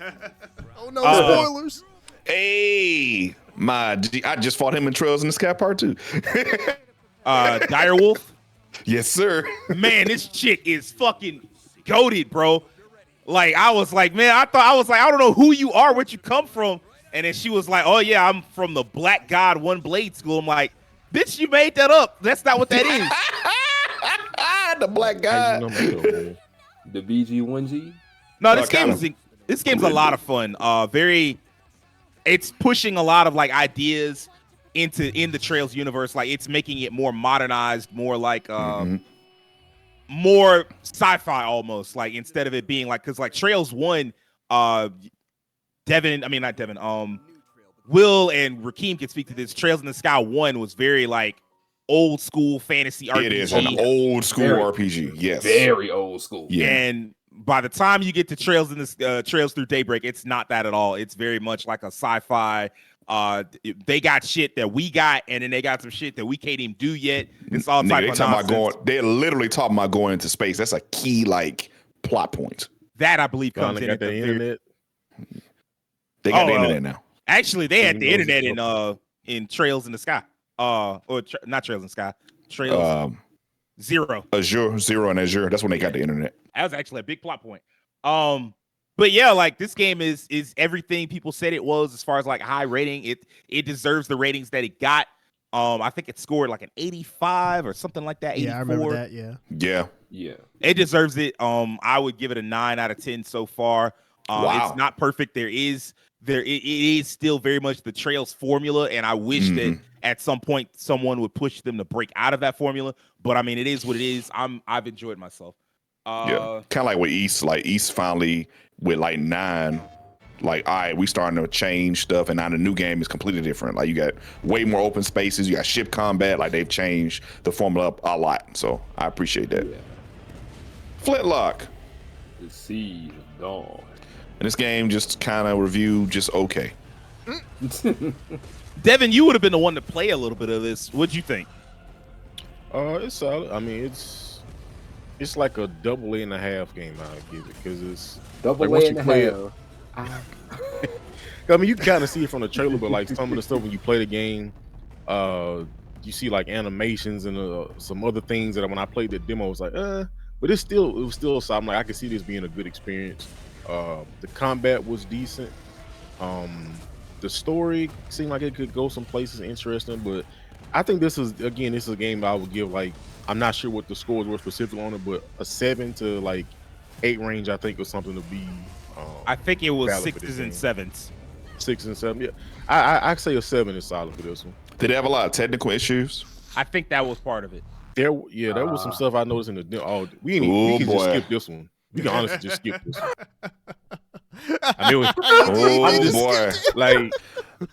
Oh no, spoilers. Hey, I just fought him in Trails in the Sky Part 2. Direwolf. Yes, sir. Man, this chick is fucking goated, bro. Like I was like, man, I don't know who you are, where you come from, and then she was like, oh yeah, I'm from the Black God One Blade School. I'm like, bitch, you made that up. That's not what that is. The Black God. The BG1G? No, this game's a lot of fun. It's pushing a lot of like ideas in the Trails universe. Like it's making it more modernized, more like more sci-fi almost. Like instead of it being like, because like Trails 1, Will and Rakeem can speak to this. Trails in the Sky 1 was very like old school fantasy RPG. It is an old school RPG. Yes, very old school. Yeah. And by the time you get to Trails through Daybreak, it's not that at all. It's very much like a sci-fi. They got shit that we got, and then they got some shit that we can't even do yet. It's all type of nonsense. They're literally talking about going into space. That's a key like plot point. That I believe comes in at the internet. They got the internet now. Actually, they had the internet in Trails in the Sky. Not Trails in the Sky. Trails Zero. Zero and Azure. That's when they got the internet. That was actually a big plot point. But But yeah, like this game is everything people said it was as far as like high rating. It deserves the ratings that it got. I think it scored like an 85 or something like that. 84. Yeah, I remember that. Yeah. It deserves it. I would give it a 9 out of 10 so far. Wow. It's not perfect. It is still very much the Trails formula, and I wish that at some point someone would push them to break out of that formula. But I mean, it is what it is. I've enjoyed myself. Kind of like with East. Like East finally with like 9. Like, all right, we starting to change stuff, and now the new game is completely different. Like, you got way more open spaces, you got ship combat. Like, they've changed the formula up a lot. So I appreciate that. Yeah. Flintlock. The Seed of Dawn. And this game just kind of reviewed just okay. Devin, you would have been the one to play a little bit of this. What'd you think? It's solid. I mean, it's like a double A and a half game. I'll give it because it's double like A and a half. I mean, you can kind of see it from the trailer, but like some of the stuff when you play the game, you see like animations and some other things that when I played the demo, I was like, but it was still so I'm like, I can see this being a good experience. The combat was decent. The story seemed like it could go some places interesting, but I think this is a game I would give like, I'm not sure what the scores were specifically on it, but a 7 to like 8 range, I think was something to be. I think it was 6s and 7s. 6 and 7, yeah. I'd say a 7 is solid for this one. Did it have a lot of technical issues? I think that was part of it. There was some stuff I noticed in the. We can just skip this one. We can honestly just skip this one. I mean, like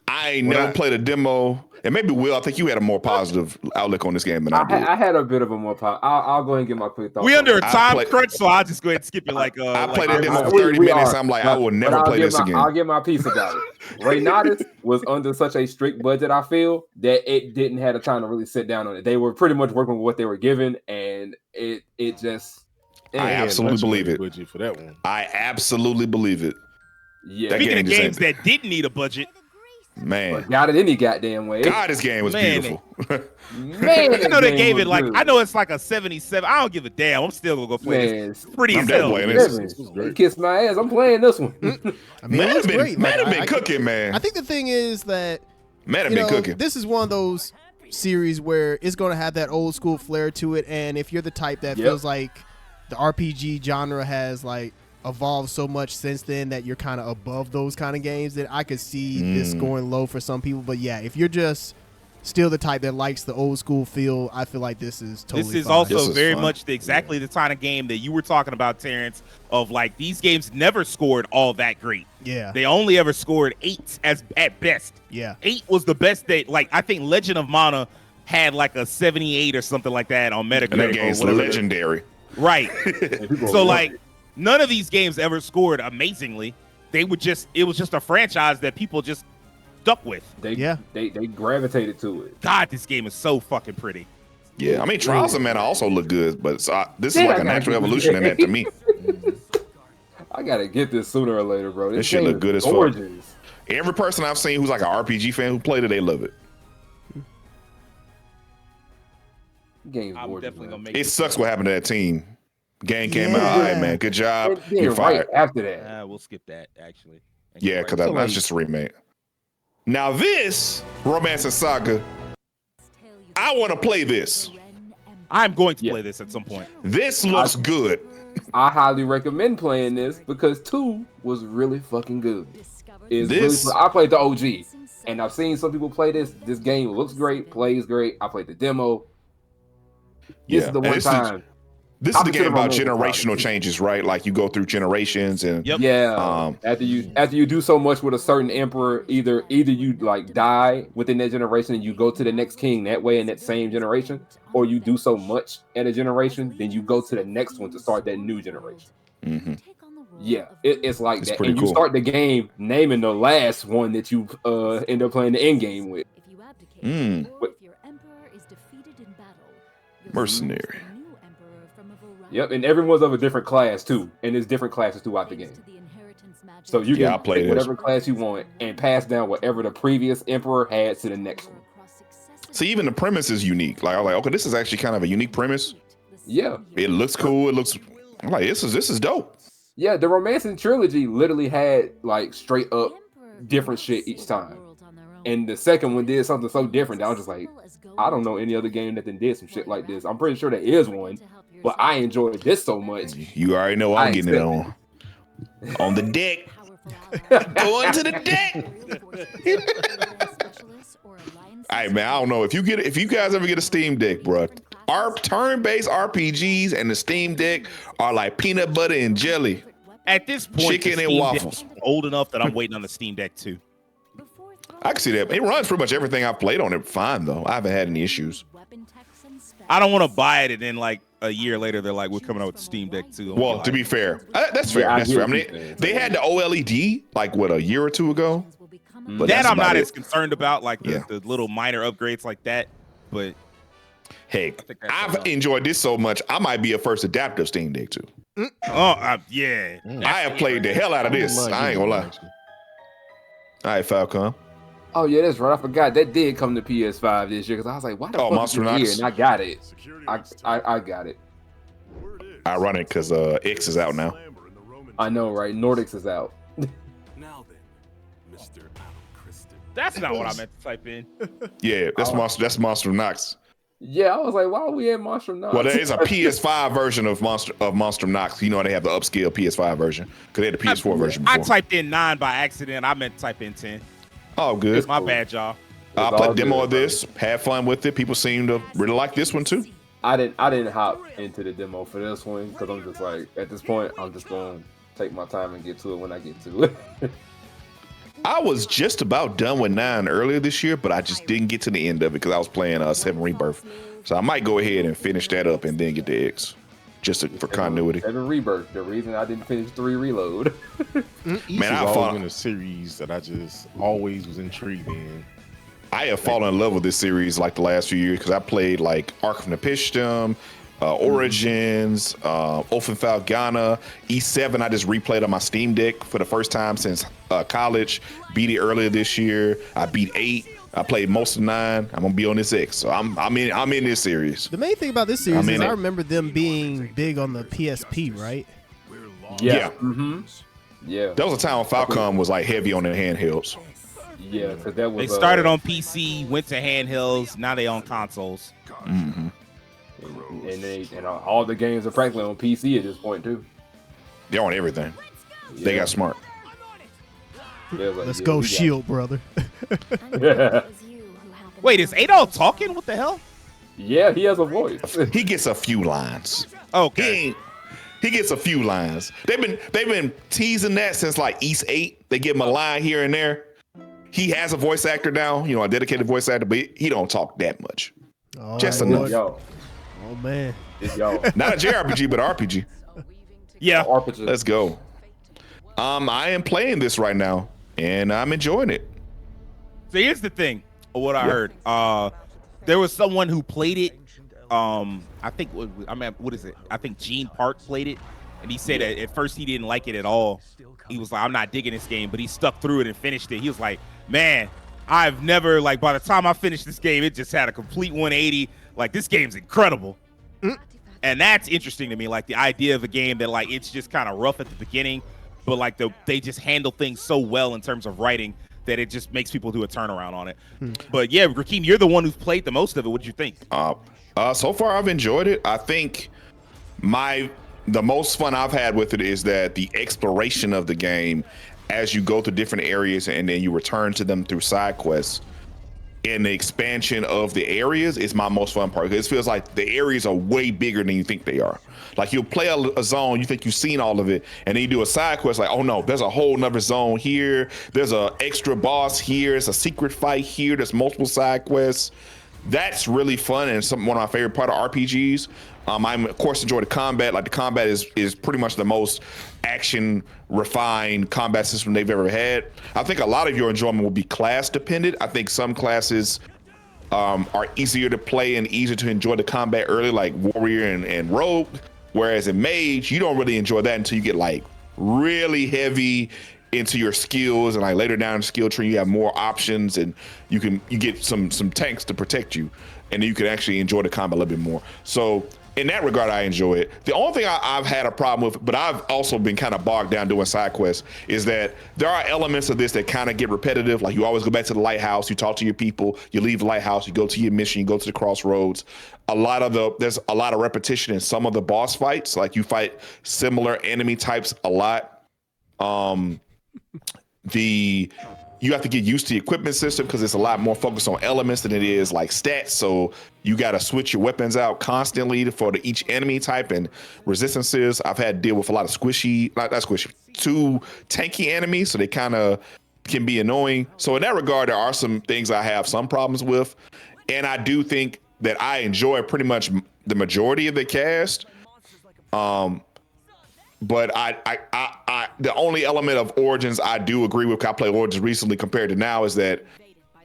I ain't never played a demo, and maybe Will. I think you had a more positive outlook on this game than I did. I had a bit of a more positive. I'll go ahead and get my quick thoughts. We under a time crunch, so I'll just go ahead and skip it. I played a demo for 30 minutes. I'm like, I will never play this again. I'll get my piece about it. Reynatis was under such a strict budget, I feel, that it didn't have the time to really sit down on it. They were pretty much working with what they were given, and it just. I absolutely believe it. Budget for that one. I absolutely believe it. Yeah. Speaking of games that didn't need a budget, man, but got it any goddamn way. God, this game was beautiful. Man, I know they gave it like I know it's like a 77. I don't give a damn. I'm still gonna go play this. It's pretty as hell. Kiss my ass. I'm playing this one. I mean, it was great. Man, I've been cooking, man. I think the thing is that man, I've been cooking. This is one of those series where it's going to have that old school flair to it, and if you're the type that feels like the RPG genre has like evolved so much since then that you're kind of above those kind of games, that I could see this going low for some people. But yeah, if you're just still the type that likes the old school feel, I feel like this is totally. This is fine. also very much exactly the kind of game that you were talking about, Terrence. Of like these games never scored all that great. Yeah, they only ever scored 8s at best. Yeah, 8 was the best. Like I think Legend of Mana had like a 78 or something like that on Metacritic. And that game's legendary. Right. So like none of these games ever scored amazingly. It was just a franchise that people just stuck with. They gravitated to it. God, this game is so fucking pretty. Yeah, I mean Trials of Mana also look good, but this is like a natural evolution in that to me. I gotta get this sooner or later, bro. This shit look good as fuck. Every person I've seen who's like an RPG fan who played it, they love it. Game's gorgeous, it sucks what happened to that team. Game came out, all right, man. Good job. You're fired. After that, we'll skip that actually. Yeah, because that's just a remake. Now this Romance and SaGa, I want to play this. I'm going to play this at some point. This looks good. I highly recommend playing this because 2 was really fucking good. I played the OG, and I've seen some people play this. This game looks great, plays great. I played the demo. This is the one time. This is the game about generational changes, right? Like you go through generations and after you do so much with a certain emperor, either you like die within that generation and you go to the next king that way in that same generation, or you do so much in a generation, then you go to the next one to start that new generation. Mm-hmm. Yeah, it's like that. And cool. You start the game naming the last one that you end up playing the end game with. If you abdicate, or if your emperor is defeated in battle, mercenary. Yep, and everyone's of a different class too, and there's different classes throughout the game. So you can play whatever class you want and pass down whatever the previous emperor had to the next one. So even the premise is unique. Like I'm like, okay, this is actually kind of a unique premise. Yeah, it looks cool. I'm like, this is dope. Yeah, the Romancing trilogy literally had like straight up different shit each time. And the second one did something so different that I was just like, I don't know any other game that did some shit like this. I'm pretty sure there is one, but I enjoyed this so much. You already know I'm getting it on the deck. Going to the deck. All right, man. I don't know if you guys ever get a Steam Deck, bro. Our turn-based RPGs and the Steam Deck are like peanut butter and jelly. At this point, chicken and waffles. Old enough that I'm waiting on the Steam Deck too. I can see that. It runs pretty much everything I've played on it fine, though. I haven't had any issues. I don't want to buy it and then like a year later they're like, we're coming out with the Steam Deck too. Well, to be fair, that's fair. That's fair. I mean, they had the OLED like what, a year or two ago. But that I'm not as concerned about, like the little minor upgrades like that. But hey, I've enjoyed this so much, I might be a first adaptive Steam Deck too. Yeah. I have played the hell out of this. I ain't gonna lie. All right, Falcon. Oh yeah, that's right. I forgot that did come to PS5 this year because I was like, "Why the fuck Monster is it here?" Knox. And I got it. I got it. Ironic because X is out now. I know, right? Nordics is out. Now then, Mr. That's not what I meant to type in. Yeah, that's Monster. That's Monster Knox. Yeah, I was like, "Why are we at Monster Knox?" Well, there is a PS5 version of Monster Knox. You know they have the upscale PS5 version because they had the PS4 version before. I typed in 9 by accident. I meant to type in 10. Oh, good. It's my bad, y'all. I played a demo of this. Had fun with it. People seem to really like this one too. I didn't hop into the demo for this one because I'm just like, at this point, I'm just going to take my time and get to it when I get to it. I was just about done with 9 earlier this year, but I just didn't get to the end of it because I was playing 7 Rebirth. So I might go ahead and finish that up and then get the X, just for continuity. 7 Rebirth, the reason I didn't finish 3 Reload. Man, I always been a series that I just always was intrigued in. I have fallen in love with this series like the last few years because I played like Arc from the Pishdom, Origins, Ofenfalgana, E7. I just replayed on my Steam Deck for the first time since college. Beat it earlier this year. I beat 8. I played most of 9. I'm gonna be on this X, so I'm in this series. The main thing about this series is I remember them being big on the PSP, right? Yeah. Mm-hmm. Yeah. That was a time when Falcon was like heavy on the handhelds. Yeah, because that was. They started on PC, went to handhelds. Now they on consoles. Mm-hmm. And all the games are practically on PC at this point too. They're on everything. Yeah. They got smart. Yeah, like, Let's go, Shield, brother. Wait, is Adol talking? What the hell? Yeah, he has a voice. He gets a few lines. Okay. He gets a few lines. They've been teasing that since like East 8. They give him a line here and there. He has a voice actor now, a dedicated voice actor, but he don't talk that much. Just enough. Yo. Oh man. Yo. Not a JRPG, but RPG. Yeah. RPG. Let's go. I am playing this right now, and I'm enjoying it. So here's the thing. What I heard. There was someone who played it. I think what is it? I think Gene Park played it, and he said that at first he didn't like it at all. He was like, I'm not digging this game, but he stuck through it and finished it. He was like, man, I've never, like, by the time I finished this game, it just had a complete 180. Like, this game's incredible. And that's interesting to me, like the idea of a game that like it's just kind of rough at the beginning, but like they just handle things so well in terms of writing that it just makes people do a turnaround on it. But yeah, Rakeem, you're the one who's played the most of it. What'd you think? So far I've enjoyed it. I think the most fun I've had with it is that the exploration of the game as you go to different areas and then you return to them through side quests. And the expansion of the areas is my most fun part because it feels like the areas are way bigger than you think they are. Like you'll play a zone, you think you've seen all of it, and then you do a side quest like, oh no, there's a whole nother zone here. There's a extra boss here. There's a secret fight here. There's multiple side quests. That's really fun and one of my favorite part of RPGs. I of course enjoy the combat. Like the combat is pretty much the most action refined combat system they've ever had. I think a lot of your enjoyment will be class dependent. I think some classes are easier to play and easier to enjoy the combat early, like warrior and rogue. Whereas in mage, you don't really enjoy that until you get like really heavy into your skills, and like later down in the skill tree, you have more options, and you get some tanks to protect you, and then you can actually enjoy the combat a little bit more. So in that regard, I enjoy it. The only thing I've had a problem with, but I've also been kind of bogged down doing side quests, is that there are elements of this that kind of get repetitive. Like you always go back to the lighthouse, you talk to your people, you leave the lighthouse, you go to your mission, you go to the crossroads. There's a lot of repetition in some of the boss fights. Like you fight similar enemy types a lot. You have to get used to the equipment system because it's a lot more focused on elements than it is like stats. So you got to switch your weapons out constantly for each enemy type and resistances. I've had to deal with a lot of too tanky enemies, so they kind of can be annoying. So in that regard, there are some things I have some problems with. And I do think that I enjoy pretty much the majority of the cast. But the only element of Origins I do agree with, I played Origins recently compared to now, is that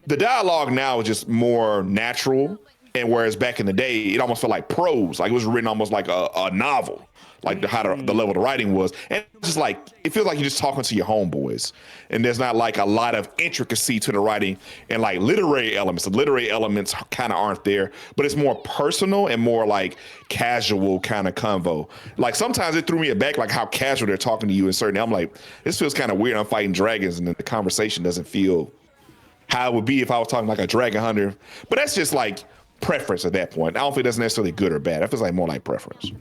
the dialogue now is just more natural. And whereas back in the day, it almost felt like prose, like it was written almost like a novel, like the level of the writing was. And it's just like, it feels like you're just talking to your homeboys. And there's not like a lot of intricacy to the writing and like literary elements. The literary elements kind of aren't there, but it's more personal and more like casual kind of convo. Like sometimes it threw me aback, like how casual they're talking to you in certain, I'm like, this feels kind of weird. I'm fighting dragons and the conversation doesn't feel how it would be if I was talking like a dragon hunter. But that's just like preference at that point. I don't think that's necessarily good or bad. That feels like more like preference.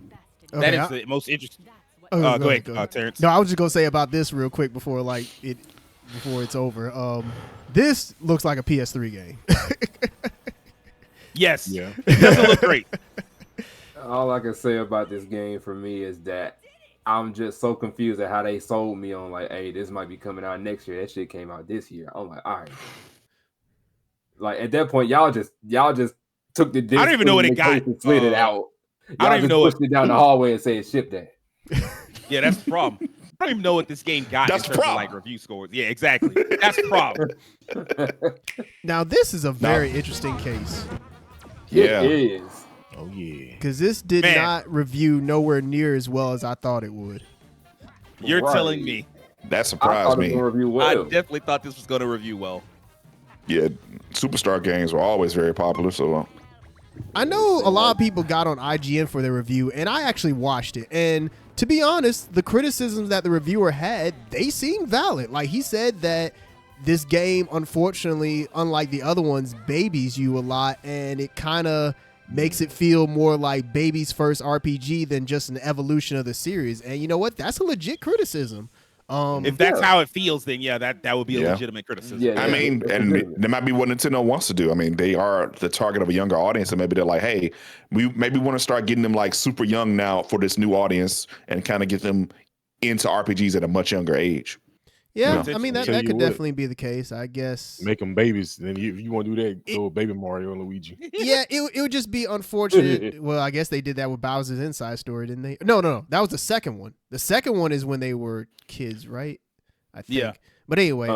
Okay, that is the most interesting. Go ahead, Terrence. No, I was just gonna say about this real quick before it's over. This looks like a PS3 game. Yes. Yeah. It doesn't look great. All I can say about this game for me is that I'm just so confused at how they sold me on like, hey, this might be coming out next year. That shit came out this year. I'm like, all right. Like at that point, y'all just took the disc. I don't even know what it got. And slid it out. I don't even know pushed it down the hallway and said ship that. Yeah, that's the problem. I don't even know what this game got in terms of like review scores. Yeah, exactly. That's the problem. Now this is a very interesting case. Yeah. It is. Oh yeah. Because this did not review nowhere near as well as I thought it would. You're telling me. That surprised me. I definitely thought this was going to review well. Yeah, Superstar games were always very popular, so I know a lot of people got on IGN for their review, and I actually watched it. And to be honest, the criticisms that the reviewer had, they seemed valid. Like he said that this game, unfortunately, unlike the other ones, babies you a lot, and it kind of makes it feel more like baby's first RPG than just an evolution of the series. And you know what? That's a legit criticism. If that's how it feels, then that would be a legitimate criticism. Yeah, I mean, and that might be what Nintendo wants to do. I mean, they are the target of a younger audience, and maybe they're like, hey, we maybe want to start getting them like super young now for this new audience and kind of get them into RPGs at a much younger age. Yeah, I mean, that could definitely be the case, I guess. Make them babies. Then if you want to do that, go Baby Mario and Luigi. Yeah, it would just be unfortunate. Well, I guess they did that with Bowser's Inside Story, didn't they? No. That was the second one. The second one is when they were kids, right? I think. Yeah. But anyway,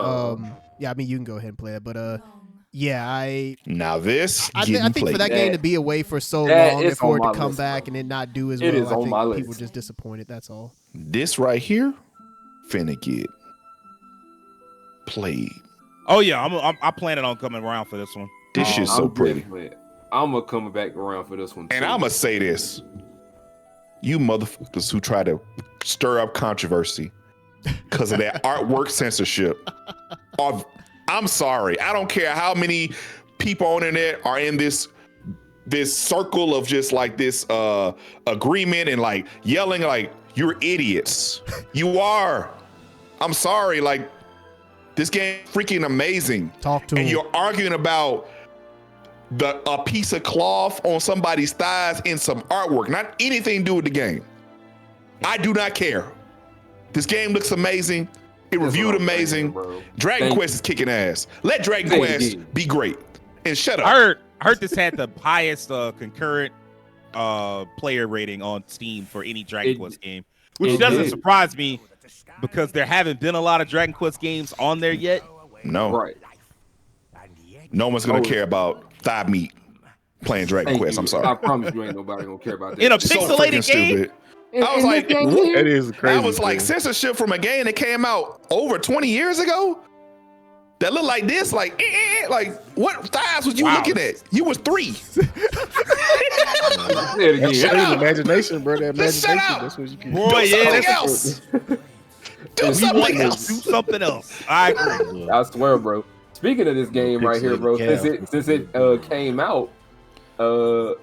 yeah, I mean, you can go ahead and play it. But now this I think for that game to be away for so long and for it to come back and it not do as well, I think people were just disappointed. That's all. This right here, finna get played. Oh yeah, I'm planning on coming around for this one. This shit's so pretty. I'm gonna come back around for this one too. And I'm gonna say this: you motherfuckers who try to stir up controversy because of that artwork censorship, I'm sorry. I don't care how many people on the internet are in this circle of just like this agreement and like yelling like you're idiots. You are. I'm sorry. Like, this game is freaking amazing. Talk to and him. You're arguing about a piece of cloth on somebody's thighs in some artwork, not anything to do with the game. I do not care. This game looks amazing. It reviewed amazing. Dragon Quest is kicking ass. Let Dragon Quest be great. And shut up. I heard this had the highest concurrent player rating on Steam for any Dragon Quest game, which doesn't surprise me because there haven't been a lot of Dragon Quest games on there yet. No. Right. No one's going to care about thigh meat playing Dragon Quest. I'm sorry. I promise you ain't nobody going to care about that. In a pixelated game? Stupid. I was like, that is crazy. That was like censorship from a game that came out over 20 years ago. that look like this, like what thighs was you looking at? You was 3. That's imagination, bro. That imagination. That's what you can. Boy, Something else. Do something else. Do something else. I agree. I swear, bro. Speaking of this game right here, bro, since it came out, the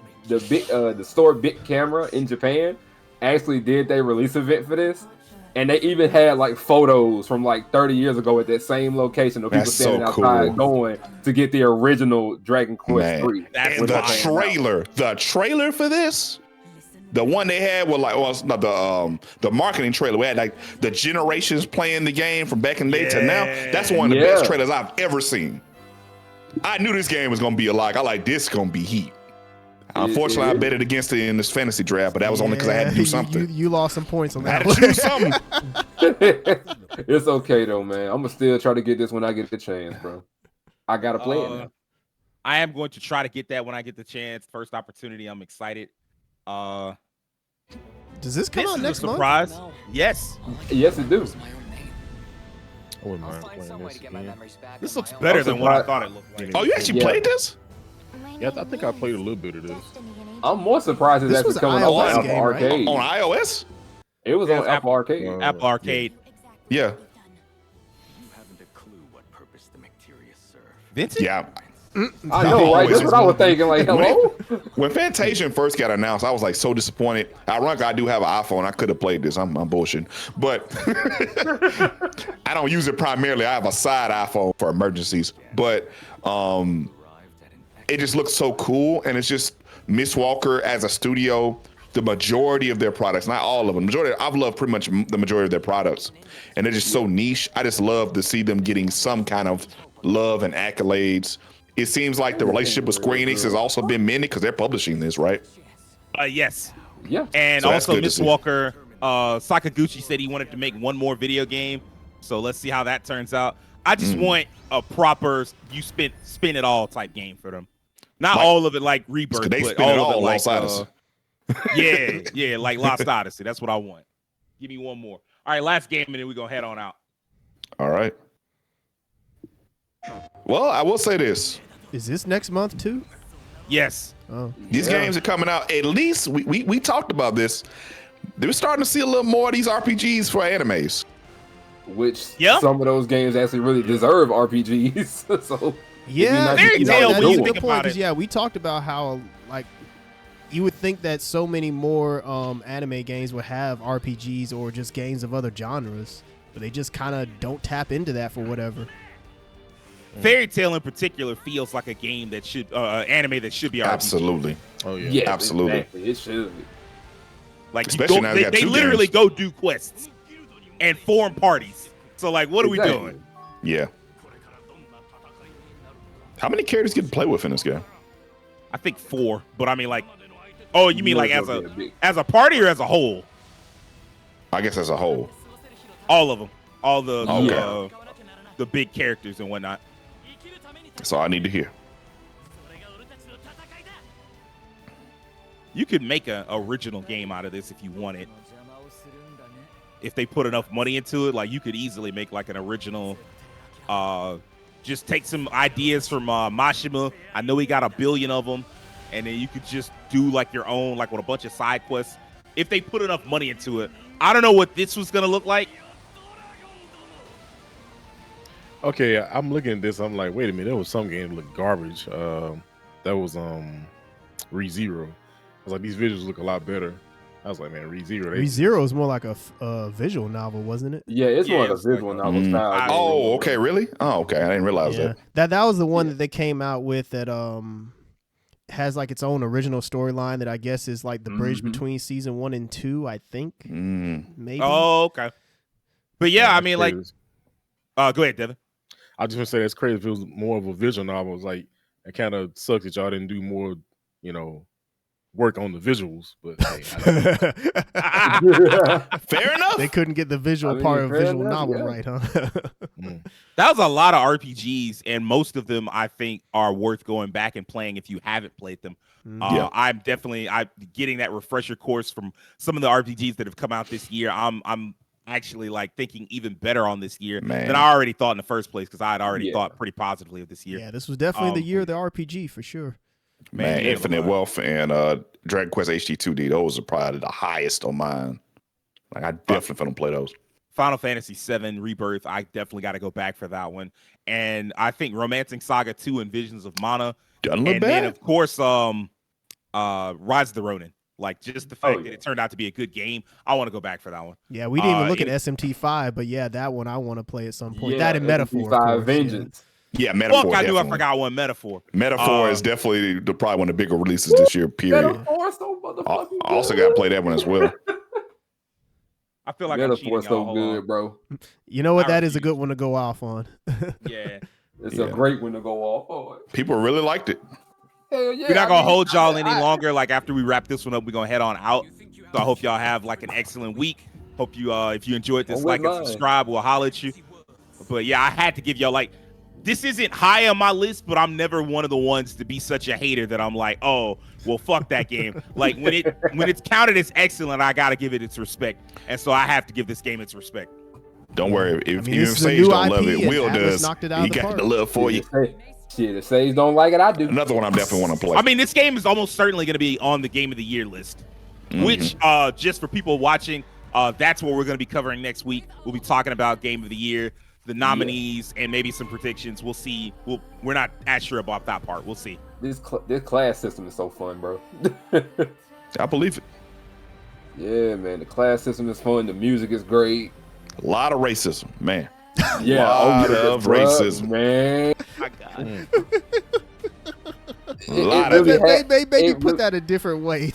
store Big Camera in Japan actually did their release event for this, and they even had like photos from like 30 years ago at that same location of people standing outside going to get the original Dragon Quest 3. And the trailer for this, the one they had was like, well, it's not the marketing trailer. We had like the generations playing the game from back in the day to now. That's one of the best trailers I've ever seen. I knew this game was gonna be this gonna be heat. Unfortunately, I bet it against it in this fantasy draft, but that was only because I had to do something. You lost some points on that. I had to choose something. It's okay though, man. I'm gonna still try to get this when I get the chance, bro. I gotta play it now. I am going to try to get that when I get the chance. First opportunity. I'm excited. Does this come out next month? Surprise? Yes. Yes, it do. I wouldn't mind playing this again. This looks better than what I thought it looked like. Oh, you actually played this? Yeah, I think I played a little bit of this. I'm more surprised it's actually coming on Apple Arcade. On iOS? It was on Apple Arcade. Apple Arcade. Yeah. You haven't a clue what purpose the Macteria serve. Vincent? Yeah. I know, right? That's what I was thinking. Like, hello? When Fantasian first got announced, I was like so disappointed. Ironically, I do have an iPhone. I could have played this. I'm bullshitting. But I don't use it primarily. I have a side iPhone for emergencies. But it just looks so cool. And it's just Miss Walker as a studio, the majority of their products, not all of them, I've loved pretty much the majority of their products. And they're just so niche. I just love to see them getting some kind of love and accolades. It seems like the relationship with Square Enix has also been mended because they're publishing this, right? Yes. Yeah. And So also, Miss Walker, Sakaguchi said he wanted to make one more video game. So let's see how that turns out. I just want a proper spin it all type game for them. Not like, all of it like Rebirth, they but spin it all of all it like Lost Odyssey. yeah, like Lost Odyssey. That's what I want. Give me one more. All right, last game, and then we're gonna head on out. All right. Well, I will say this. Is this next month too? Yes. Oh. These games are coming out. At least we talked about this. They were starting to see a little more of these RPGs for animes. Which some of those games actually really deserve RPGs. So yeah, Fairy Tail, when you think about it. Yeah, we talked about how like you would think that so many more anime games would have RPGs or just games of other genres, but they just kind of don't tap into that for whatever. Fairy Tail in particular feels like a game that should anime that should be RPG. Absolutely. Oh yeah, absolutely. Exactly. It should. Like especially now they literally go do quests and form parties. So like, what are we doing? Yeah. How many characters get to play with in this game? I think 4, but I mean like, oh, you mean like as a party or as a whole? I guess as a whole. All of them, all the big characters and whatnot. That's all I need to hear. You could make an original game out of this if you wanted. If they put enough money into it, like you could easily make like an original. Just take some ideas from Mashima. I know he got 1 billion of them, and then you could just do like your own, like with a bunch of side quests. If they put enough money into it, I don't know what this was gonna look like. Okay, I'm looking at this. I'm like, wait a minute. There was some game that looked garbage. That was ReZero. I was like, these visuals look a lot better. I was like, man, ReZero. ReZero is more like a visual novel, wasn't it? Yeah, it's more of a visual novel style. Oh, okay, really? Oh, okay. I didn't realize that. That was the one that they came out with that has like its own original storyline that I guess is like the bridge between season 1 and 2, I think. Maybe. Oh, okay. But yeah, I mean, like, go ahead, Devin. I just want to say that's crazy. If it was more of a visual novel, it's like it kind of sucks that y'all didn't do more, work on the visuals. But hey, fair enough. They couldn't get the visual part of visual novel right, huh? That was a lot of RPGs, and most of them I think are worth going back and playing if you haven't played them. I'm getting that refresher course from some of the RPGs that have come out this year. I'm actually like thinking even better on this year Man. than I already thought in the first place, because I had already thought pretty positively of this year. Yeah, this was definitely the year of the RPG for sure. Man, Infinite Wealth and Dragon Quest HD2D, those are probably the highest on mine. Like I definitely finna play those. Final Fantasy VII Rebirth, I definitely got to go back for that one. And I think Romancing Saga 2 and Visions of Mana. Doesn't look and bad. then of course Rise of the Ronin. Like just the fact that it turned out to be a good game. I want to go back for that one. Yeah, we didn't even look at SMT5, but yeah, that one I want to play at some point. Yeah, that and Metaphor. SMT5 Vengeance. Yeah, Metaphor. Fuck, I knew I forgot one. Metaphor. Metaphor is definitely probably one of the bigger releases this year, period. Metaphor so motherfucking good. I also got to play that one as well. I feel like Metaphor so good, bro. You know what? That is a good one to go off on. Yeah. It's a great one to go off on. People really liked it. Hell yeah. We're not gonna hold y'all any longer. Like after we wrap this one up, we're gonna head on out. So I hope y'all have like an excellent week. Hope you if you enjoyed this, like and subscribe. We'll holler at you. But yeah, I had to give y'all like, this isn't high on my list, but I'm never one of the ones to be such a hater that I'm like, oh, well, fuck that game. Like when it's counted as excellent, I gotta give it its respect, and so I have to give this game its respect. Don't worry, if Sage don't love it, Will does. He got the love for you. Shit, if Sage don't like it, I do. Another one I definitely want to play. I mean, this game is almost certainly going to be on the Game of the Year list, which just for people watching, that's what we're going to be covering next week. We'll be talking about Game of the Year, the nominees, and maybe some predictions. We'll see. We're not as sure about that part. We'll see. This class system is so fun, bro. I believe it. Yeah, man. The class system is fun. The music is great. A lot of racism, man. Yeah, a lot of racism, man. My God. Maybe put that a different way.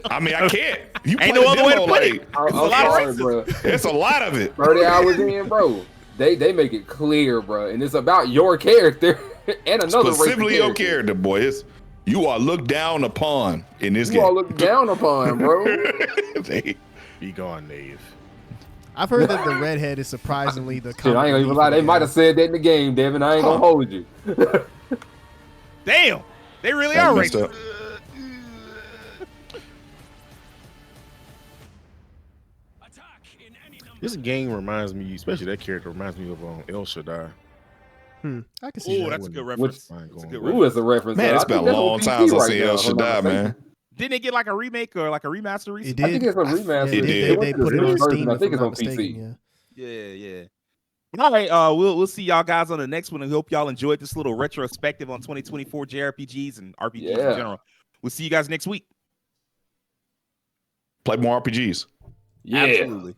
I mean, I can't. You Ain't no other way to put it. It's a lot of racism, bro. It's a lot of it. 30 hours in, bro. They make it clear, bro, and it's about your character and another specifically your character, boy. You are looked down upon in this game. You are looked down upon, bro. Be gone, Nave. I've heard that the redhead is surprisingly the. Shit, I ain't gonna even lie. They might have said that in the game, Devin. I ain't gonna hold you. Damn, they really are racist. This game reminds me, especially that character reminds me of El Shaddai. I can see that. That's a good reference. Ooh, it's a reference. Man, it's been a long time since I seen El Shaddai, man. Didn't they get like a remake or like a remaster recently? It did. I think it's a remaster. It did. They put it on Steam. I think it's on PC. Yeah. All right, we'll see y'all guys on the next one, and hope y'all enjoyed this little retrospective on 2024 JRPGs and RPGs in general. We'll see you guys next week. Play more RPGs. Yeah. Absolutely.